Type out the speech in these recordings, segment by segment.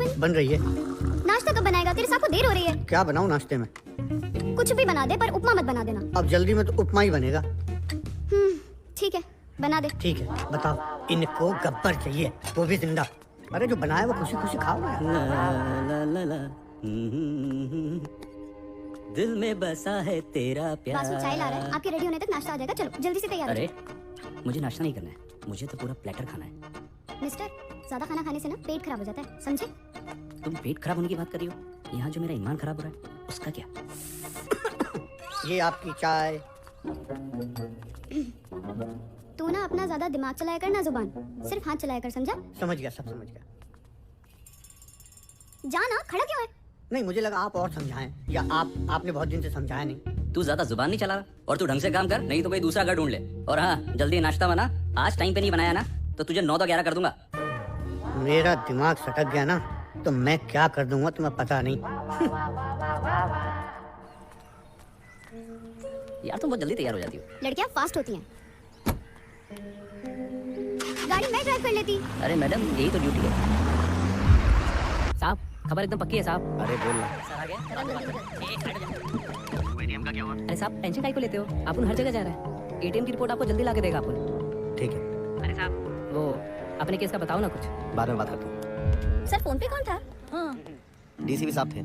husband? बन रही है। नाश्ता कब बनाएगा? तेरे साहब को देर हो रही है। क्या बनाऊं नाश्ते में? कुछ भी बना दे पर उपमा मत बना देना। अब जल्दी में तो उपमा ही बनेगा। ठीक है, बना दे। ठीक है, बताओ। इनको गब्बर चाहिए, वो भी जिंदा। अरे जो बनाया वो खुशी खुशी खाओ ना। दिल में बसा है तेरा प्यार। वासु चाय ला रहा है, आपके रेडी होने तक नाश्ता आ जाएगा। चलो जल्दी से तैयार हो। अरे मुझे नाश्ता नहीं करना है, मुझे तो पूरा प्लेटर खाना है। मिस्टर, ज्यादा खाना खाने से ना पेट खराब हो जाता है, समझे? तुम पेट खराब होने की बात कर रही हो? यहाँ जो मेरा ईमान खराब हो रहा है उसका क्या? ये आपकी चाय। तू ना अपना ज्यादा दिमाग चलाया कर ना जुबान, सिर्फ हाथ चलाया कर, समझा? समझ गया, सब समझ गया। जा ना, खड़ा क्यों है? नहीं, मुझे लगा आप और समझाएं, या आपने बहुत दिन से समझाया नहीं। तू ज्यादा जुबान नहीं चला रहा और तू ढंग से काम कर, नहीं तो कोई दूसरा घर ढूंढ ले। और हाँ, जल्दी नाश्ता बना, आज टाइम पे नहीं बनाया ना तो तुझे 9 तो 11 कर दूंगा। मेरा दिमाग सटक गया ना तो मैं क्या कर दूंगा तुम्हें पता नहीं। यार तुम बहुत जल्दी तैयार हो जाती हो। लड़कियां फास्ट होती हैं। गाड़ी मैं ड्राइव कर लेती। अरे मैडम, यही तो ड्यूटी है। साहब, खबर एकदम पक्की है साहब। अरे बोल ना। अरे साहब, टेंशन काहे को लेते हो? अपन हर जगह जा रहा है। एटीएम की रिपोर्ट आपको जल्दी ला के देगा अपन। ठीक है। अरे साहब, वो अपने केस का बताओ ना कुछ। बाद में बात करते हैं। सर फोन पे कौन था? हाँ, डीसीपी साहब थे।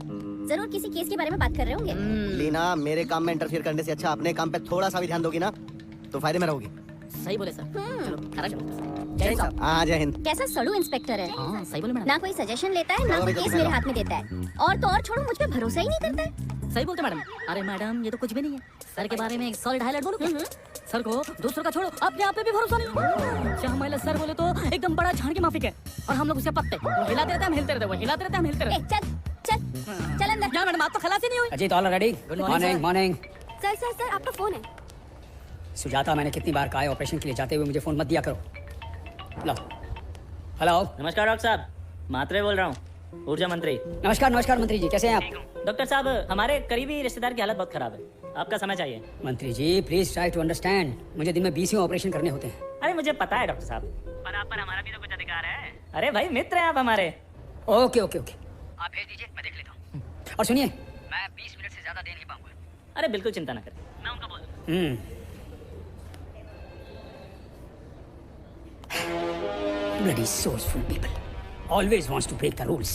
जरूर किसी केस के बारे में बात कर रहे होंगे। लीना, मेरे काम में इंटरफेयर करने से अच्छा अपने काम पे थोड़ा सा भी ध्यान दोगी ना तो फायदे में रहोगी। सही बोले सर। चलो, खड़ा चलो। जय साहब। हाँ, जय हिंद। कैसा सड़ू इंस्पेक्टर है। हाँ, सही बोले मैडम। ना कोई सजेशन लेता है, ना कोई केस मेरे हाथ में देता है। और तो और छोड़ो, मुझ पे भरोसा ही नहीं करता है। सही बोलते मैडम। अरे मैडम, ये तो कुछ भी नहीं है। सर के बारे में एक सॉलिड हाईलाइट बोलूं क्या? सर को दूसरों का छोड़ो, अपने आप पे भी भरोसा नहीं। जहाँ महिला सर बोले तो एकदम बड़ा झाड़ के माफिक है, और हम लोग उसके पत्ते। वो हिलाते रहते हैं, हम हिलते रहते हैं, वो हिलाते रहते हैं, हम हिलते रहते हैं। चल अंदर। क्या मैडम, आप तो खलासी नहीं हुई? Ajit all ready? Good morning. Morning. Sir आपका फोन है। सुजाता, मैंने कितनी बार कहा है ऑपरेशन के लिए जाते हुए मुझे फोन मत दिया करो। लो। हेलो। नमस्कार डॉक्टर साहब, मात्रे बोल रहा हूँ, ऊर्जा मंत्री। नमस्कार नमस्कार मंत्री जी, कैसे हैं आप? डॉक्टर साहब, हमारे करीबी रिश्तेदार की हालत बहुत खराब है, आपका समय चाहिए। मंत्री जी प्लीज ट्राई टू अंडरस्टैंड, मुझे दिन में 20 ऑपरेशन करने होते हैं। अरे मुझे पता है डॉक्टर साहब, पर आप पर हमारा भी तो कुछ अधिकार है। अरे भाई, मित्र हैं आप हमारे। ओके ओके ओके, आप भेज दीजिए, मैं देख लेता हूँ। और सुनिए, मैं 20 मिनट से ज्यादा दे नहीं पाऊंगा। अरे बिल्कुल चिंता ना करें, मैं उनका बोल दूँ। Bloody sourceful people always wants to break the rules.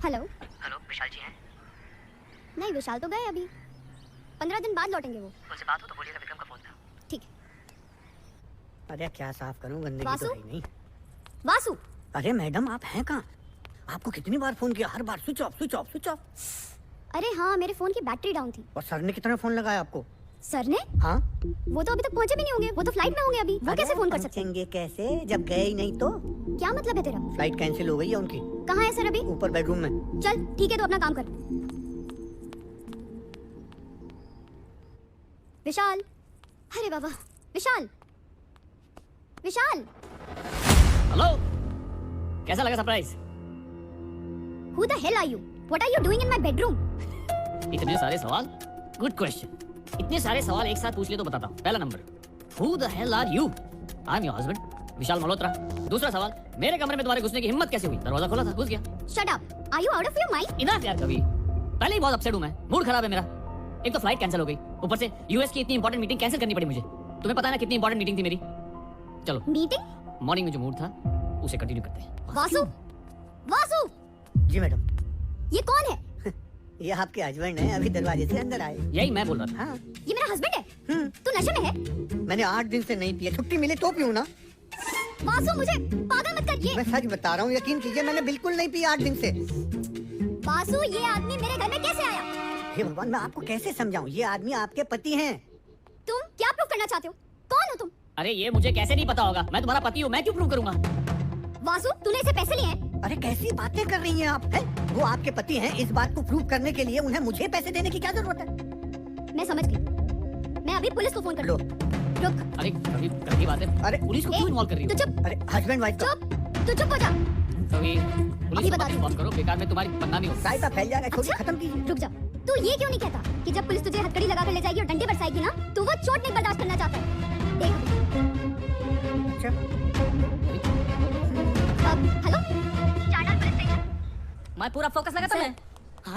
Hello. Hello, Vishal ji हैं? नहीं, विशाल तो गए अभी, 15 दिन बाद लौटेंगे वो। उनसे बात हो तो बोलिएगा विक्रम का फोन था। ठीक है। अरे क्या साफ करूं, गंदगी वासु? तो है नहीं। वासु, अरे मैडम, आप हैं कहाँ? आपको कितनी बार फोन किया, हर बार switch off switch off switch off. अरे हाँ, मेरे फोन की बैटरी डाउन थी। और सर ने कितना फोन लगाया आपको? सर ने? हाँ, वो तो अभी तक पहुंचे भी नहीं होंगे, वो तो फ्लाइट में होंगे अभी। वो कैसे फोन कर सकते हैं? पहुंचेंगे कैसे जब गए ही नहीं तो? क्या मतलब है तेरा? फ्लाइट कैंसिल हो गई है उनकी। कहाँ है सर अभी? ऊपर बेडरूम में। चल ठीक है, तो अपना काम कर। विशाल, अरे बाबा, विशाल, विशाल। हेलो, कैसा लगा surprise? Who the hell are you? What are you doing in my bedroom? इतने सारे सवाल, गुड क्वेश्चन। इतने सारे सवाल एक साथ पूछ ले तो बताता हूँ। पहला number, who the hell are you? I am your husband, Vishal Malhotra. दूसरा सवाल, मेरे कमरे में तुम्हारे घुसने की हिम्मत कैसे हुई? दरवाजा खोला था, घुस गया। Shut up. Are you out of your mind? Enough यार, कभी पहले ही बहुत अपसेट हूँ मैं, मूड खराब है मेरा। एक तो फ्लाइट कैंसिल हो गई, ऊपर से यूएस की इतनी इंपॉर्टेंट मीटिंग कैंसिल करनी पड़ी मुझे। तुम्हें पता है ना कितनी इंपॉर्टेंट मीटिंग थी मेरी। चलो, मीटिंग? मॉर्निंग में जो मूड था उसे कंटिन्यू करते हैं। वासु, वासु, जी मैडम। ये कौन है? ये आपके हस्बैंड हैं, अभी दरवाजे से अंदर आए। यही मैं बोल रहा था। हाँ, ये मेरा हस्बैंड है। तू नशे में है? मैंने 8 दिन से नहीं पिया, छुट्टी मिले तो पीऊं ना। वासु, मुझे पागल मत कर। मैं सच बता रहा हूँ, यकीन कीजिए, मैंने बिल्कुल नहीं पिया 8 दिन से। वासु, ये आदमी मेरे घर में कैसे आया? हे भगवान, मैं आपको कैसे समझाऊं? ये आदमी आपके पति हैं। तुम क्या प्रूव करना चाहते हो? कौन हो तुम? अरे ये मुझे कैसे नहीं पता होगा? मैं तुम्हारा पति हूँ, मैं क्यों प्रूव करूंगा? वासु, तूने इसे पैसे लिए हैं? अरे कैसी बातें कर रही हैं आप? है? वो आपके पति हैं, इस बात को प्रूव करने के लिए उन्हें मुझे पैसे देने की क्या जरूरत है? मैं समझ गई, मैं अभी पुलिस को फोन कर लो। रुक। अरे कभी कभी बात है, अरे पुलिस को क्यों इन्वॉल्व कर रही तू हो? चुप। अरे हस्बैंड वाइफ का चुप, तू चुप हो जा। कभी पुलिस अभी को बता मत दू। इन्वॉल्व करो, बेकार में तुम्हारी बदनामी हो। साइता फैल जाएगा, छोड़िए, अच्छा? खत्म कीजिए। रुक जा। तू ये क्यों नहीं कहता कि जब पुलिस तुझे हथकड़ी लगा कर ले जाएगी और डंडे बरसाएगी ना, तो वो चोट नहीं बर्दाश्त करना चाहता है। देख, अच्छा हेलो चारनाल पुलिस स्टेशन। मैं पूरा फोकस लगा था मैं।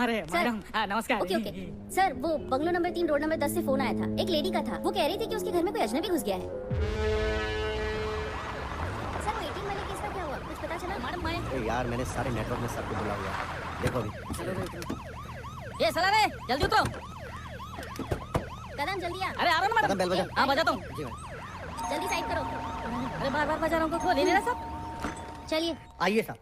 अरे सर। मैडम नमस्कार। ओके ओके सर, वो बंगलो नंबर 3 रोड नंबर 10 से फोन आया था। एक लेडी का था। वो कह रही थी कि उसके घर में कोई अजनबी घुस गया है। सर वो 18 वाले केस का क्या हुआ, कुछ पता चला? मैडम मैं अरे यार मैंने सारे नेटवर्क में सबको बुला हुआ है। देखो अभी ये सलाम है, जल्दी उतरो। कदम जल्दी आ, अरे आ रहा ना कदम मैडम। बेल बजा। हाँ बजाता हूँ। जी मैम। जल्दी साइड करो। अरे बार बार बजा रहा हूँ, खोल नहीं रहा सब। चलिए। आइए साहब।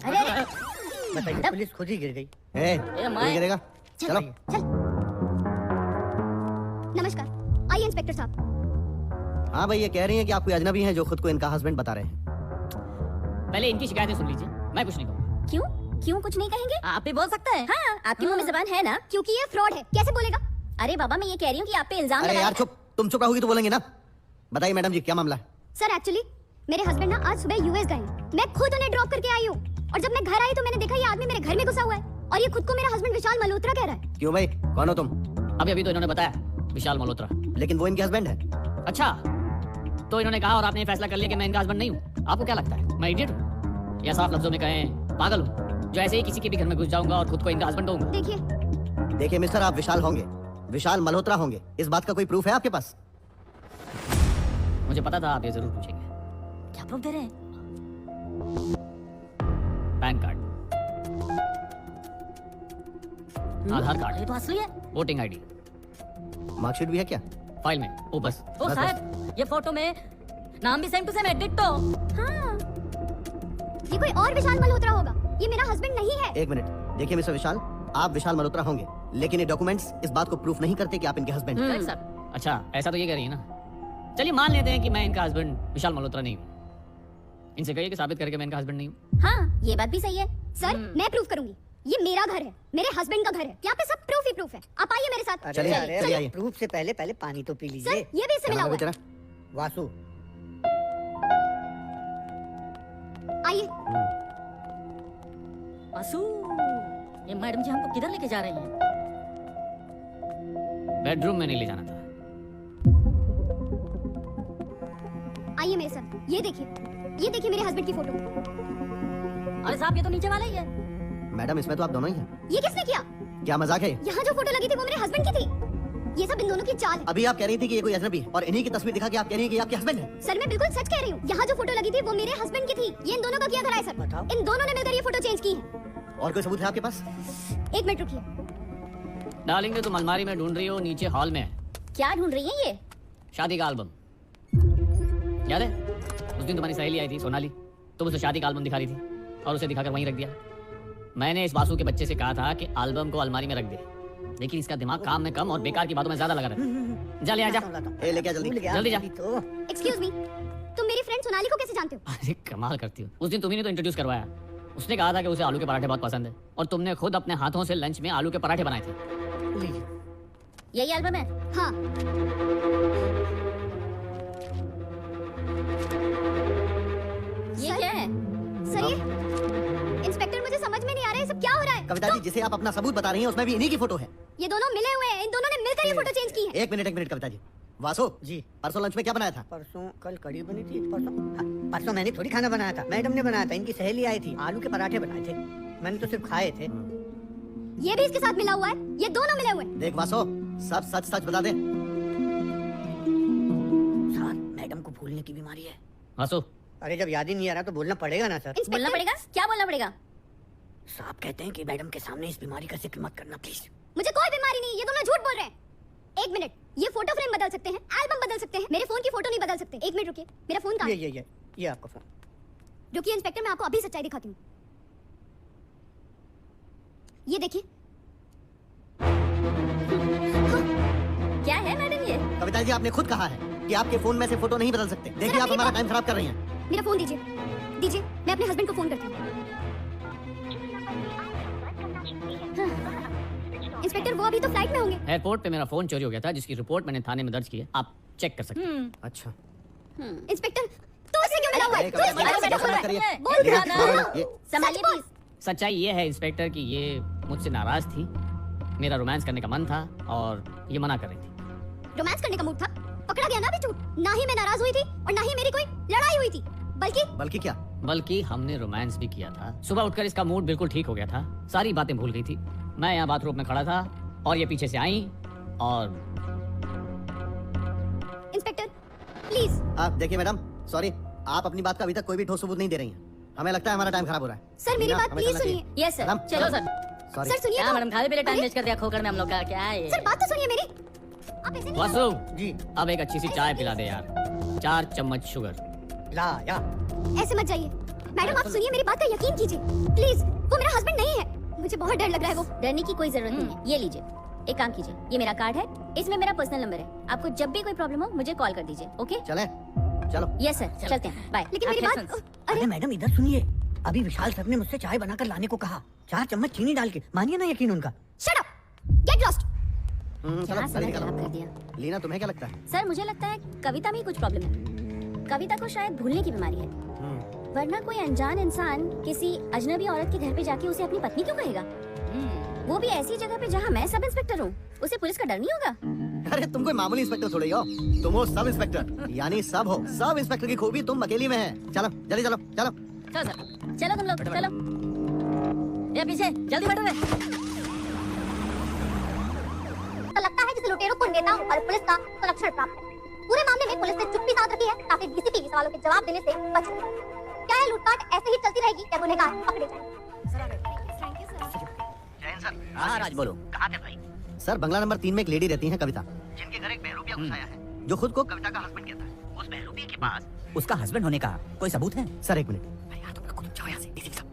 अरे अरे बताइए, पुलिस खुद ही गिर गई। मैं- कोई गिरेगा? चल चलो। चल। नमस्कार, आइए इंस्पेक्टर साहब। हाँ भाई, ये कह रही हैं कि आप कोई अजनबी हैं जो खुद को इनका हस्बैंड बता रहे हैं। पहले इनकी शिकायतें सुन लीजिए, मैं कुछ नहीं कहूँगा। क्यों क्यों कुछ नहीं कहेंगे? आप भी बोल सकते हैं। हाँ, आपकी मुंह में जबान है ना, क्योंकि ये फ्रॉड है। कैसे बोलेगा? अरे बाबा, मैं ये कह रही हूँ कि आप पे इल्जाम अरे लगाया यार चुप, तुम चुप रहोगी तो बोलेंगे ना। बताइए मैडम जी, क्या मामला है? सर एक्चुअली मेरे हस्बैंड ना आज सुबह यूएस गए हैं। मैं खुद उन्हें ड्रॉप करके आई हूँ और जब मैं घर आई तो मैंने देखा ये आदमी मेरे घर में घुसा हुआ है और ये खुद को मेरा हस्बैंड विशाल मल्होत्रा कह रहा है। क्यों भाई, कौन हो तुम? अभी अभी तो इन्होंने बताया विशाल मल्होत्रा। लेकिन वो इनके हस्बैंड है। अच्छा, तो इन्होंने कहा और आपने ये फैसला कर लिया कि मैं इनका हस्बैंड नहीं हूँ। आपको क्या लगता है मैं इडियट हूँ या साफ लफ्जों में कहें पागल हूँ जो ऐसे ही किसी के भी घर में घुस जाऊंगा और खुद को इनका हस्बैंड दूंगा? देखिए मिस्टर, आप विशाल होंगे, विशाल मल्होत्रा होंगे, इस बात का कोई प्रूफ है आपके पास? मुझे पता था आप ये जरूर पूछेंगे। क्या प्रूफ दे रहे हैं? पैन कार्ड, आधार कार्ड, ये तो असली है। वोटिंग आईडी, मार्कशीट भी है क्या? फाइल में ऊपर। ओ बस, साहब, ये फोटो में नाम भी सेम टू सेम है, डिट्टो। हाँ, ये कोई और विशाल मल्होत्रा होगा, ये मेरा हस्बैंड नहीं है। एक मिनट, देखिए मिस्टर विशाल, आप विशाल मल्होत्रा होंगे, लेकिन ये डॉक्यूमेंट्स इस बात को प्रूफ नहीं करते कि आप इनके हस्बैंड हैं। सर अच्छा, ऐसा तो ये कह रही है ना। चलिए मान लेते हैं कि मैं इनका हस्बैंड विशाल मल्होत्रा नहीं हूँ। इनसे कहिए कि साबित करके मैं इनका हस्बैंड नहीं हूँ। हाँ, ये बात भी सही है सर, मैं प्रूफ करूंगी। ये मेरा घर है, मेरे हस्बैंड का घर है, यहाँ पे सब प्रूफ ही प्रूफ है। आप आइए मेरे साथ। चलिए, अरे चलिए आइए। प्रूफ से पहले पहले पानी तो पी सर, लीजिए। ये भी इससे मिला हुआ है। बेचारा। वासु, आइए। आसू, ये मैडम जी हमको किधर लेके जा रही हैं? बेडरूम में नहीं ले जाना था। आइए मेरे साथ। ये देखिए मेरे हस्बैंड की फोटो। अरे साहब, ये तो नीचे वाला ही है। मैडम, इसमें तो आप दोनों ही हैं। ये किसने किया? क्या मजाक है? यहाँ जो फोटो लगी थी वो मेरे हस्बैंड की थी। ये सब इन दोनों की चाल है। अभी आप कह रही थी कि ये कोई अजनबी है और इन्हीं की तस्वीर दिखा के आप कह रही हैं कि ये आपके हस्बैंड है। सर मैं बिल्कुल सच कह रही हूँ। यहाँ जो फोटो लगी थी वो मेरे हस्बैंड की थी। ये इन दोनों का किया धरा है सर। बताओ। इन दोनों ने मिलकर ये फोटो चेंज की है। और कोई सबूत है आपके पास? एक मिनट रुकिए। डालेंगे तुम अलमारी में ढूंढ रही हो, नीचे हॉल में है। क्या ढूंढ रही है ये? शादी का एल्बम याद है? उस दिन तुम्हारी सहेली आई थी सोनाली, तुम उसे शादी का एल्बम दिखा रही थी और उसे दिखाकर वहीं रख दिया। मैंने इस वासु के बच्चे से कहा था कि एल्बम को अलमारी में रख दे, लेकिन इसका दिमाग काम में कम और बेकार की बातों में ज्यादा लगा रहता है। जा ले आ जा। ए, लेके आ जल्दी। भूल गया जल्दी जा। अभी तो। एक्सक्यूज मी, तुम मेरी फ्रेंड सोनाली को कैसे जानते हो? अरे कमाल करती हो, उस दिन तुम्ही ने तो इंट्रोड्यूस करवाया। उसने कहा था कि उसे आलू के पराठे बहुत पसंद है और तुमने खुद अपने हाथों से लंच में आलू के पराठे बनाए थे। लीजिए। यही एल्बम है? हाँ। ये क्या है? सर ये इंस्पेक्टर, मुझे समझ में नहीं आ रहा है सब क्या हो रहा है। कविता जी, जिसे आप अपना सबूत बता रही हैं उसमें भी इन्हीं की फोटो है। ये दोनों मिले हुए हैं, इन दोनों ने मिलकर ये फोटो चेंज की है। एक मिनट कविता जी। वासु जी, परसों लंच में क्या बनाया था? परसों कल कड़ी बनी थी। परसों मैंने थोड़ी खाना बनाया था, मैडम ने बनाया था। इनकी सहेली आई थी, आलू के पराठे बनाए थे, मैंने तो सिर्फ खाए थे। ये भी इसके साथ मिला हुआ है। ये दोनों मिले हुए हैं। देख वासु, सब सच सच बता दे। सर, मैडम को भूलने की बीमारी है। वासु, अरे जब याद ही नहीं आ रहा तो बोलना पड़ेगा ना सर। बोलना पड़ेगा? क्या बोलना पड़ेगा? साहब कहते हैं कि मैडम के सामने इस बीमारी का जिक्र मत करना प्लीज। मुझे कोई बीमारी नहीं, ये दोनों झूठ बोल रहे हैं। एक मिनट, ये फोटो फ्रेम बदल सकते हैं, एल्बम बदल सकते हैं, मेरे फोन की फोटो नहीं बदल सकते। एक मिनट रुकिए, मेरा फोन कहाँ है? ये आपका फोन। रुकिए इंस्पेक्टर, मैं आपको अभी सच्चाई दिखाती हूँ। ये देखिए। हाँ, क्या है मैडम ये? कविता जी, आपने खुद कहा है कि आपके फोन में से फोटो नहीं बदल सकते। देखिए, आप हमारा टाइम खराब कर रही हैं। मेरा फोन दीजिए, मैं अपने हस्बैंड को फोन करती हूँ। हाँ। इंस्पेक्टर, वो अभी तो फ्लाइट में होंगे। एयरपोर्ट पे मेरा फोन चोरी हो गया था, जिसकी रिपोर्ट मैंने थाने में दर्ज की है, आप चेक कर सकते हैं। अच्छा, इंस्पेक्टर, तो इससे क्यों मिला हुआ है? अरे, कविता जी, तो इससे ऐसा क्यों मत करिए। बोल ये- रहा ना। ये- संभालिए प्लीज। सच्चाई ये है इंस्पेक्टर कि ये मुझसे नाराज थी, मेरा रोमांस करने का मन था और ये मना कर रही थी। रोमांस करने का मूड था? पकड़ा गया ना अभी झूठ। ना ही मैं नाराज हुई थी और ना ही मेरी कोई लड़ाई हुई थी, बल्कि बल्कि क्या? बल्कि हमने रोमांस भी किया था। सुबह उठकर इसका मूड बिल्कुल ठीक हो गया था, सारी बातें भूल गई थी। मैं यहाँ बाथरूम में खड़ा था और ये पीछे से आई और इंस्पेक्टर प्लीज। आप देखिए मैडम, सॉरी, आप अपनी बात का अभी तक कोई भी ठोस सबूत नहीं दे रही हैं। हमें लगता है हमारा टाइम खराब हो रहा है। सर मेरी मीना, बात हमें प्लीज चलना चाहिए। सुनिए। यस सर, मैडम, चलो सर। सॉरी। सर सुनिए क्या तो। मैडम, खाली पीले टाइम अरे, वेस्ट कर दिया खोकर में हम लोग का, क्या है ये? सर बात तो सुनिए मेरी। आप ऐसे नहीं वासु, जी अब एक अच्छी सी चाय पिला दे यार, 4 चम्मच शुगर। ला या ऐसे मत जाइए। मैडम आप सुनिए मेरी बात का यकीन कीजिए प्लीज। वो मेरा हस्बैंड नहीं है, मुझे बहुत डर लग रहा है। वो डरने की कोई जरूरत नहीं है। ये लीजिए, एक काम कीजिए, ये मेरा कार्ड है, इसमें मेरा पर्सनल नंबर है। आपको जब भी कोई प्रॉब्लम हो मुझे कॉल कर दीजिए। ओके? चले, चलो। यस सर, चलते हैं, बाय। लेकिन मेरी Objection. बात। अरे मैडम इधर सुनिए, अभी विशाल सर ने मुझसे चाय बनाकर लाने को कहा, 4 चम्मच चीनी डाल के। मानिए ना यकीन उनका। Shut up, get lost. क्या चलो, समय चलिए, खराब चलो। कर दिया। लीना, तुम्हें क्या लगता है? सर मुझे लगता है कविता में ही कुछ प्रॉब्लम है। कविता को शायद भूलने की बीमारी है, वरना कोई अनजान इंसान किसी अजनबी औरत के घर पे जाके उसे अपनी पत्नी क्यों कहेगा? वो भी ऐसी जगह पे जहाँ मैं सब इंस्पेक्टर हूँ। उसे पुलिस का डर नहीं होगा? अरे तुम कोई मामूली इंस्पेक्टर थोड़ी हो, तुम हो सब इंस्पेक्टर, यानी सब हो। सब इंस्पेक्टर की खूबी तुम अकेली में है। चलो जल्दी चलो, चलो। चलो सर, चलो तुम लोग, चलो। ये पीछे जल्दी बैठो रे। तो लगता है जिस लुटेरों को नेताओं और पुलिस का संरक्षण प्राप्त है। पूरे मामले में पुलिस ने चुप्पी साध रखी है ताकि डीसीपी सवालों के जवाब देने से बच सके। क्या ये लूटपाट ऐसे ही चलती रहेगी या गुनहगार पकड़े जाएंगे? हाँ राज, बोलो। कहाँ थे भाई? सर, बंगला नंबर 3 में एक लेडी रहती है, कविता। जिनके घर एक बहरूपिया घुसाया है, जो खुद को कविता का हस्बैंड कहता है। उस बहरूपिये के पास उसका हस्बैंड होने का कोई सबूत है? सर, एक मिनट। भैया तुम लोग जाओ यहाँ से, डीसीपी साहब।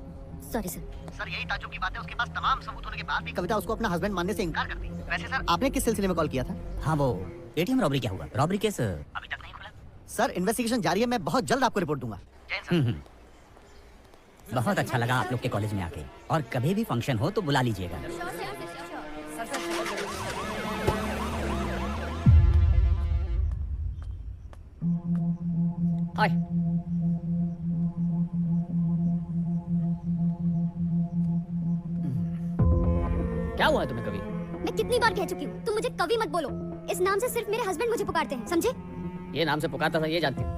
Sorry sir. सर यही ताज्जुब की बात है, उसके पास तमाम सबूत होने के बाद भी कविता उसको अपना हस्बैंड मानने से इनकार इनकार करती है। वैसे सर आपने किस सिलसिले में कॉल किया था? हाँ वो एटीएम रॉबरी क्या हुआ? रॉबरी केस अभी तक नहीं खुला। सर, इन्वेस्टिगेशन जारी है, मैं बहुत जल्द आपको रिपोर्ट दूंगा। बहुत अच्छा लगा आप लोग के कॉलेज में आके, और कभी भी फंक्शन हो तो बुला लीजिएगा। हाय। क्या हुआ है तुम्हें कभी? मैं कितनी बार कह चुकी हूँ तुम मुझे कवि मत बोलो। इस नाम से सिर्फ मेरे हस्बैंड मुझे पुकारते हैं, समझे? ये नाम से पुकारता था ये जानती हूँ,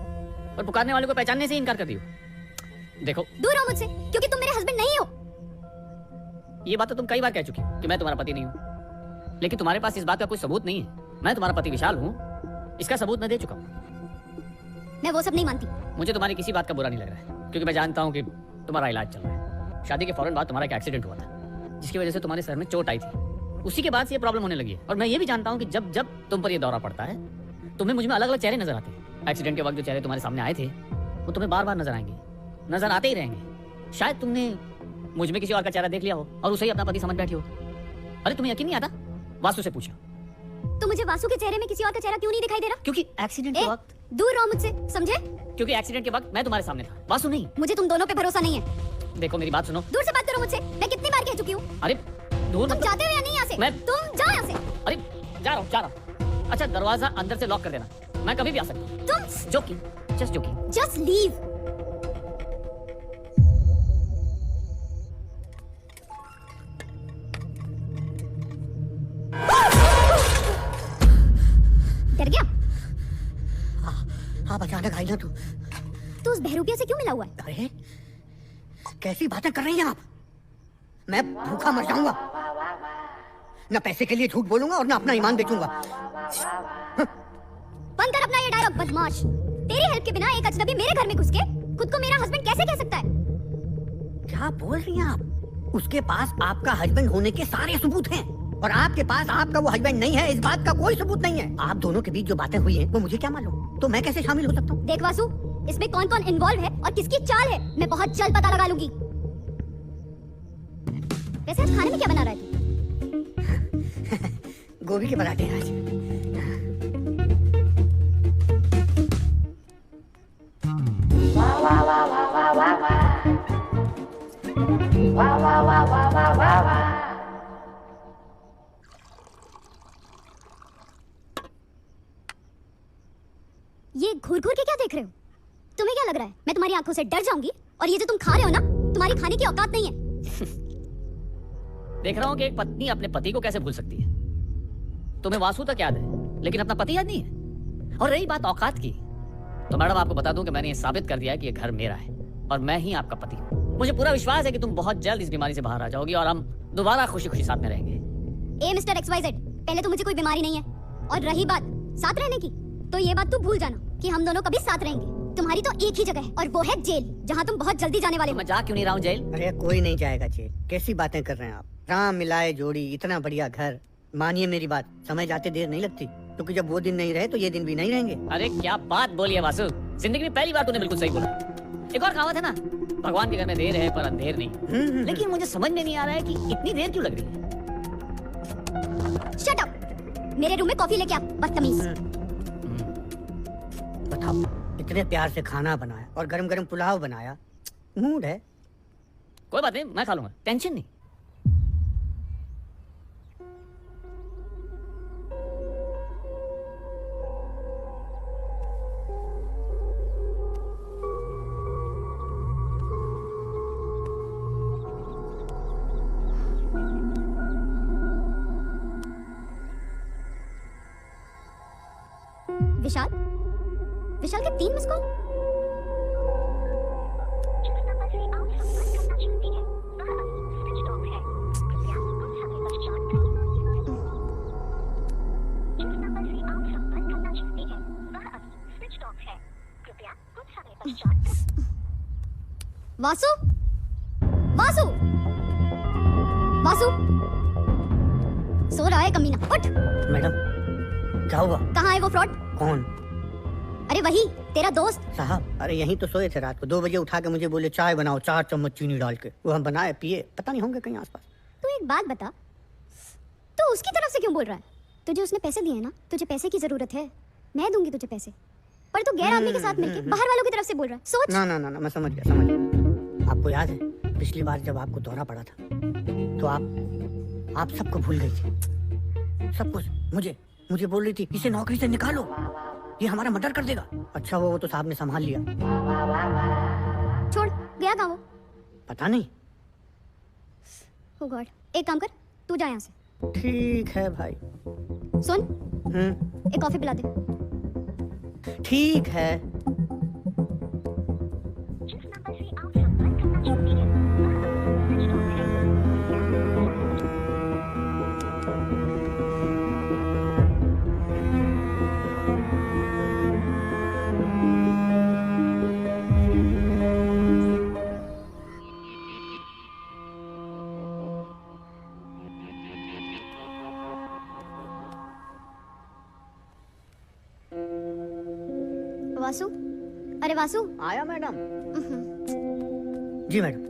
पर पुकारने वाले को पहचानने से इनकार कर दियो। देखो, दूर रहो मुझसे, क्योंकि तुम मेरे हस्बैंड नहीं हो। ये बात तो तुम कई बार कह चुकी हो कि मैं तुम्हारा पति नहीं हूँ, लेकिन तुम्हारे पास इस बात का कोई सबूत नहीं है। मैं तुम्हारा पति विशाल हूँ, इसका सबूत मैं दे चुका हूँ। मैं वो सब नहीं मानती। मुझे तुम्हारी किसी बात का बुरा नहीं लग रहा है, क्योंकि मैं जानता हूँ कि तुम्हारा इलाज चल रहा है। शादी के फौरन बाद तुम्हारा एक एक्सीडेंट हुआ था, जिसकी वजह से तुम्हारे सर में चोट आई थी। उसी के बाद से ये प्रॉब्लम होने लगी है। और मैं ये भी जानता हूँ कि जब जब तुम पर ये दौरा पड़ता है, तुम्हें मुझ में अलग अलग चेहरे नजर आते हैं। एक्सीडेंट के वक्त जो चेहरे तुम्हारे सामने आए थे, वो तुम्हें बार बार नजर आएंगे, नजर आते ही रहेंगे। शायद तुमने मुझ में किसी और का चेहरा देख लिया हो और उसे ही अपना पति समझ बैठी हो। अरे तुम्हें यकीन नहीं आता? वासु से पूछो। तो मुझे वासु के चेहरे में किसी और का चेहरा क्यों नहीं दिखाई दे रहा? क्योंकि एक्सीडेंट के ए, वक्त दूर रहो मुझसे, समझे? क्योंकि एक्सीडेंट के वक्त मैं तुम्हारे सामने था, वासु नहीं। मुझे तुम दोनों पे भरोसा नहीं है। देखो मेरी बात सुनो। दूर से बात करो मुझसे, मैं कितनी बार कह चुकी हूँ। अरे दूर तुम मतलब- जाते हो या नहीं यहाँ से? मैं- तुम जाओ यहाँ से। अरे जा रहा हूँ। अच्छा, दरवाजा अंदर से लॉक कर देना, मैं कभी भी आ सकता हूँ। तुम joking, just joking. Just leave. डर गया? हाँ अचानक आई ना तू। तू उस बहरूपिया से क्यों मिला हुआ है? अरे कैसी बातें कर रही हैं आप? मैं भूखा मर जाऊंगा। न पैसे के लिए झूठ बोलूंगा और न अपना ईमान बेचूंगा। बंद कर अपना ये डायलॉग, बदमाश। तेरी हेल्प के बिना एक अजनबी मेरे घर में घुस के खुद को मेरा हस्बैंड कैसे कह सकता है? क्या बोल रही हैं आप? उसके पास आपका हस्बैंड होने के सारे सबूत हैं, और आपके पास आपका वो हस्बैंड नहीं है, इस बात का कोई सबूत नहीं है। आप दोनों के बीच जो बातें हुई हैं, वो मुझे क्या मालूम? तो मैं कैसे शामिल हो सकता हूँ? देख वासु, इसमें कौन कौन इन्वॉल्व है और किसकी चाल है, मैं बहुत जल्द पता लगा लूंगी। वैसे आज खाने में क्या बना रहा है तू? गोभी के पराठे आज। ये घूर घूर के क्या देख रहे हो? तुम्हें क्या लग रहा है मैं तुम्हारी आंखों से डर जाऊंगी? और ये जो तुम खा रहे हो ना, तुम्हारी खाने की औकात नहीं है। देख रहा हूँ कि एक पत्नी अपने पति को कैसे भूल सकती है। तुम्हें वासु तक याद है, लेकिन अपना पति याद नहीं है। और रही बात औकात की, तो मैडम आपको बता दूं कि मैंने ये साबित कर दिया है कि ये घर मेरा है और मैं ही आपका पति हूँ। मुझे पूरा विश्वास है कि तुम बहुत जल्द इस बीमारी से बाहर आ जाओगी और हम दोबारा खुशी खुशी साथ में रहेंगे। ए मिस्टर XYZ, पहले तो मुझे कोई बीमारी नहीं है, और रही बात साथ रहने की, तो ये बात तू भूल जाना कि हम दोनों कभी साथ रहेंगे। तुम्हारी तो एक ही जगह है और वो है जेल, जहाँ तुम बहुत जल्दी जाने वाले तो हो। मैं जा क्यों नहीं रहा हूँ जेल? अरे कोई नहीं जाएगा जेल, कैसी बातें कर रहे हैं आप? राम मिलाए जोड़ी, इतना बढ़िया घर। मानिए मेरी बात, समय जाते देर नहीं लगती, क्योंकि जब वो दिन नहीं रहे तो ये दिन भी नहीं रहेंगे। अरे क्या बात बोली है वासु, जिंदगी में पहली बार तूने बिल्कुल सही बोला। एक और कहावत है ना, भगवान के घर में देर है पर अंधेर नहीं। लेकिन मुझे समझ में नहीं आ रहा है कि इतनी देर क्यों लग रही है। Shut up! मेरे रूम में कॉफी लेके आ, बदतमीज। बताओ, इतने प्यार से खाना बनाया और गरम गरम पुलाव बनाया, मूड है। कोई बात नहीं, मैं खा लूंगा, टेंशन नहीं। विशाल, विशाल के 3 मिस कॉल। वासु, वासु, वासु, सो रहा है कमीना, उठ। मैडम क्या हुआ? कहाँ है वो फ्रॉड? कौन? अरे वही तेरा दोस्त। साहब, अरे यहीं तो सोए थे रात को, 2 बजे उठा के मुझे बोले चाय बनाओ, 4 चम्मच चीनी डाल के। वो हम बनाए पिए, पता नहीं होंगे कहीं आसपास। तू एक बात बता, तू उसकी तरफ से क्यों बोल रहा है? तुझे उसने पैसे दिए ना, तुझे पैसे की जरूरत है, मैं दूंगी तुझे पैसे, पर तू गैर आदमी के साथ मिलके बाहर वालों की तरफ से बोल रहा है। सोच। ना ना ना ना, मैं समझ गया, समझ गया। आपको याद है पिछली बार जब आपको दौरा पड़ा था तो आप सबको भूल गई थी, सब कुछ। मुझे बोल रही थी इसे नौकरी से निकालो, ये हमारा मर्डर कर देगा। अच्छा वो तो साहब ने संभाल लिया। छोड़, गया कहाँ वो? पता नहीं। Oh God, एक काम कर, तू जा यहाँ से। ठीक है भाई। सुन, एक कॉफी पिला दे। ठीक है। वासु, अरे वासु। आया मैडम। जी मैडम।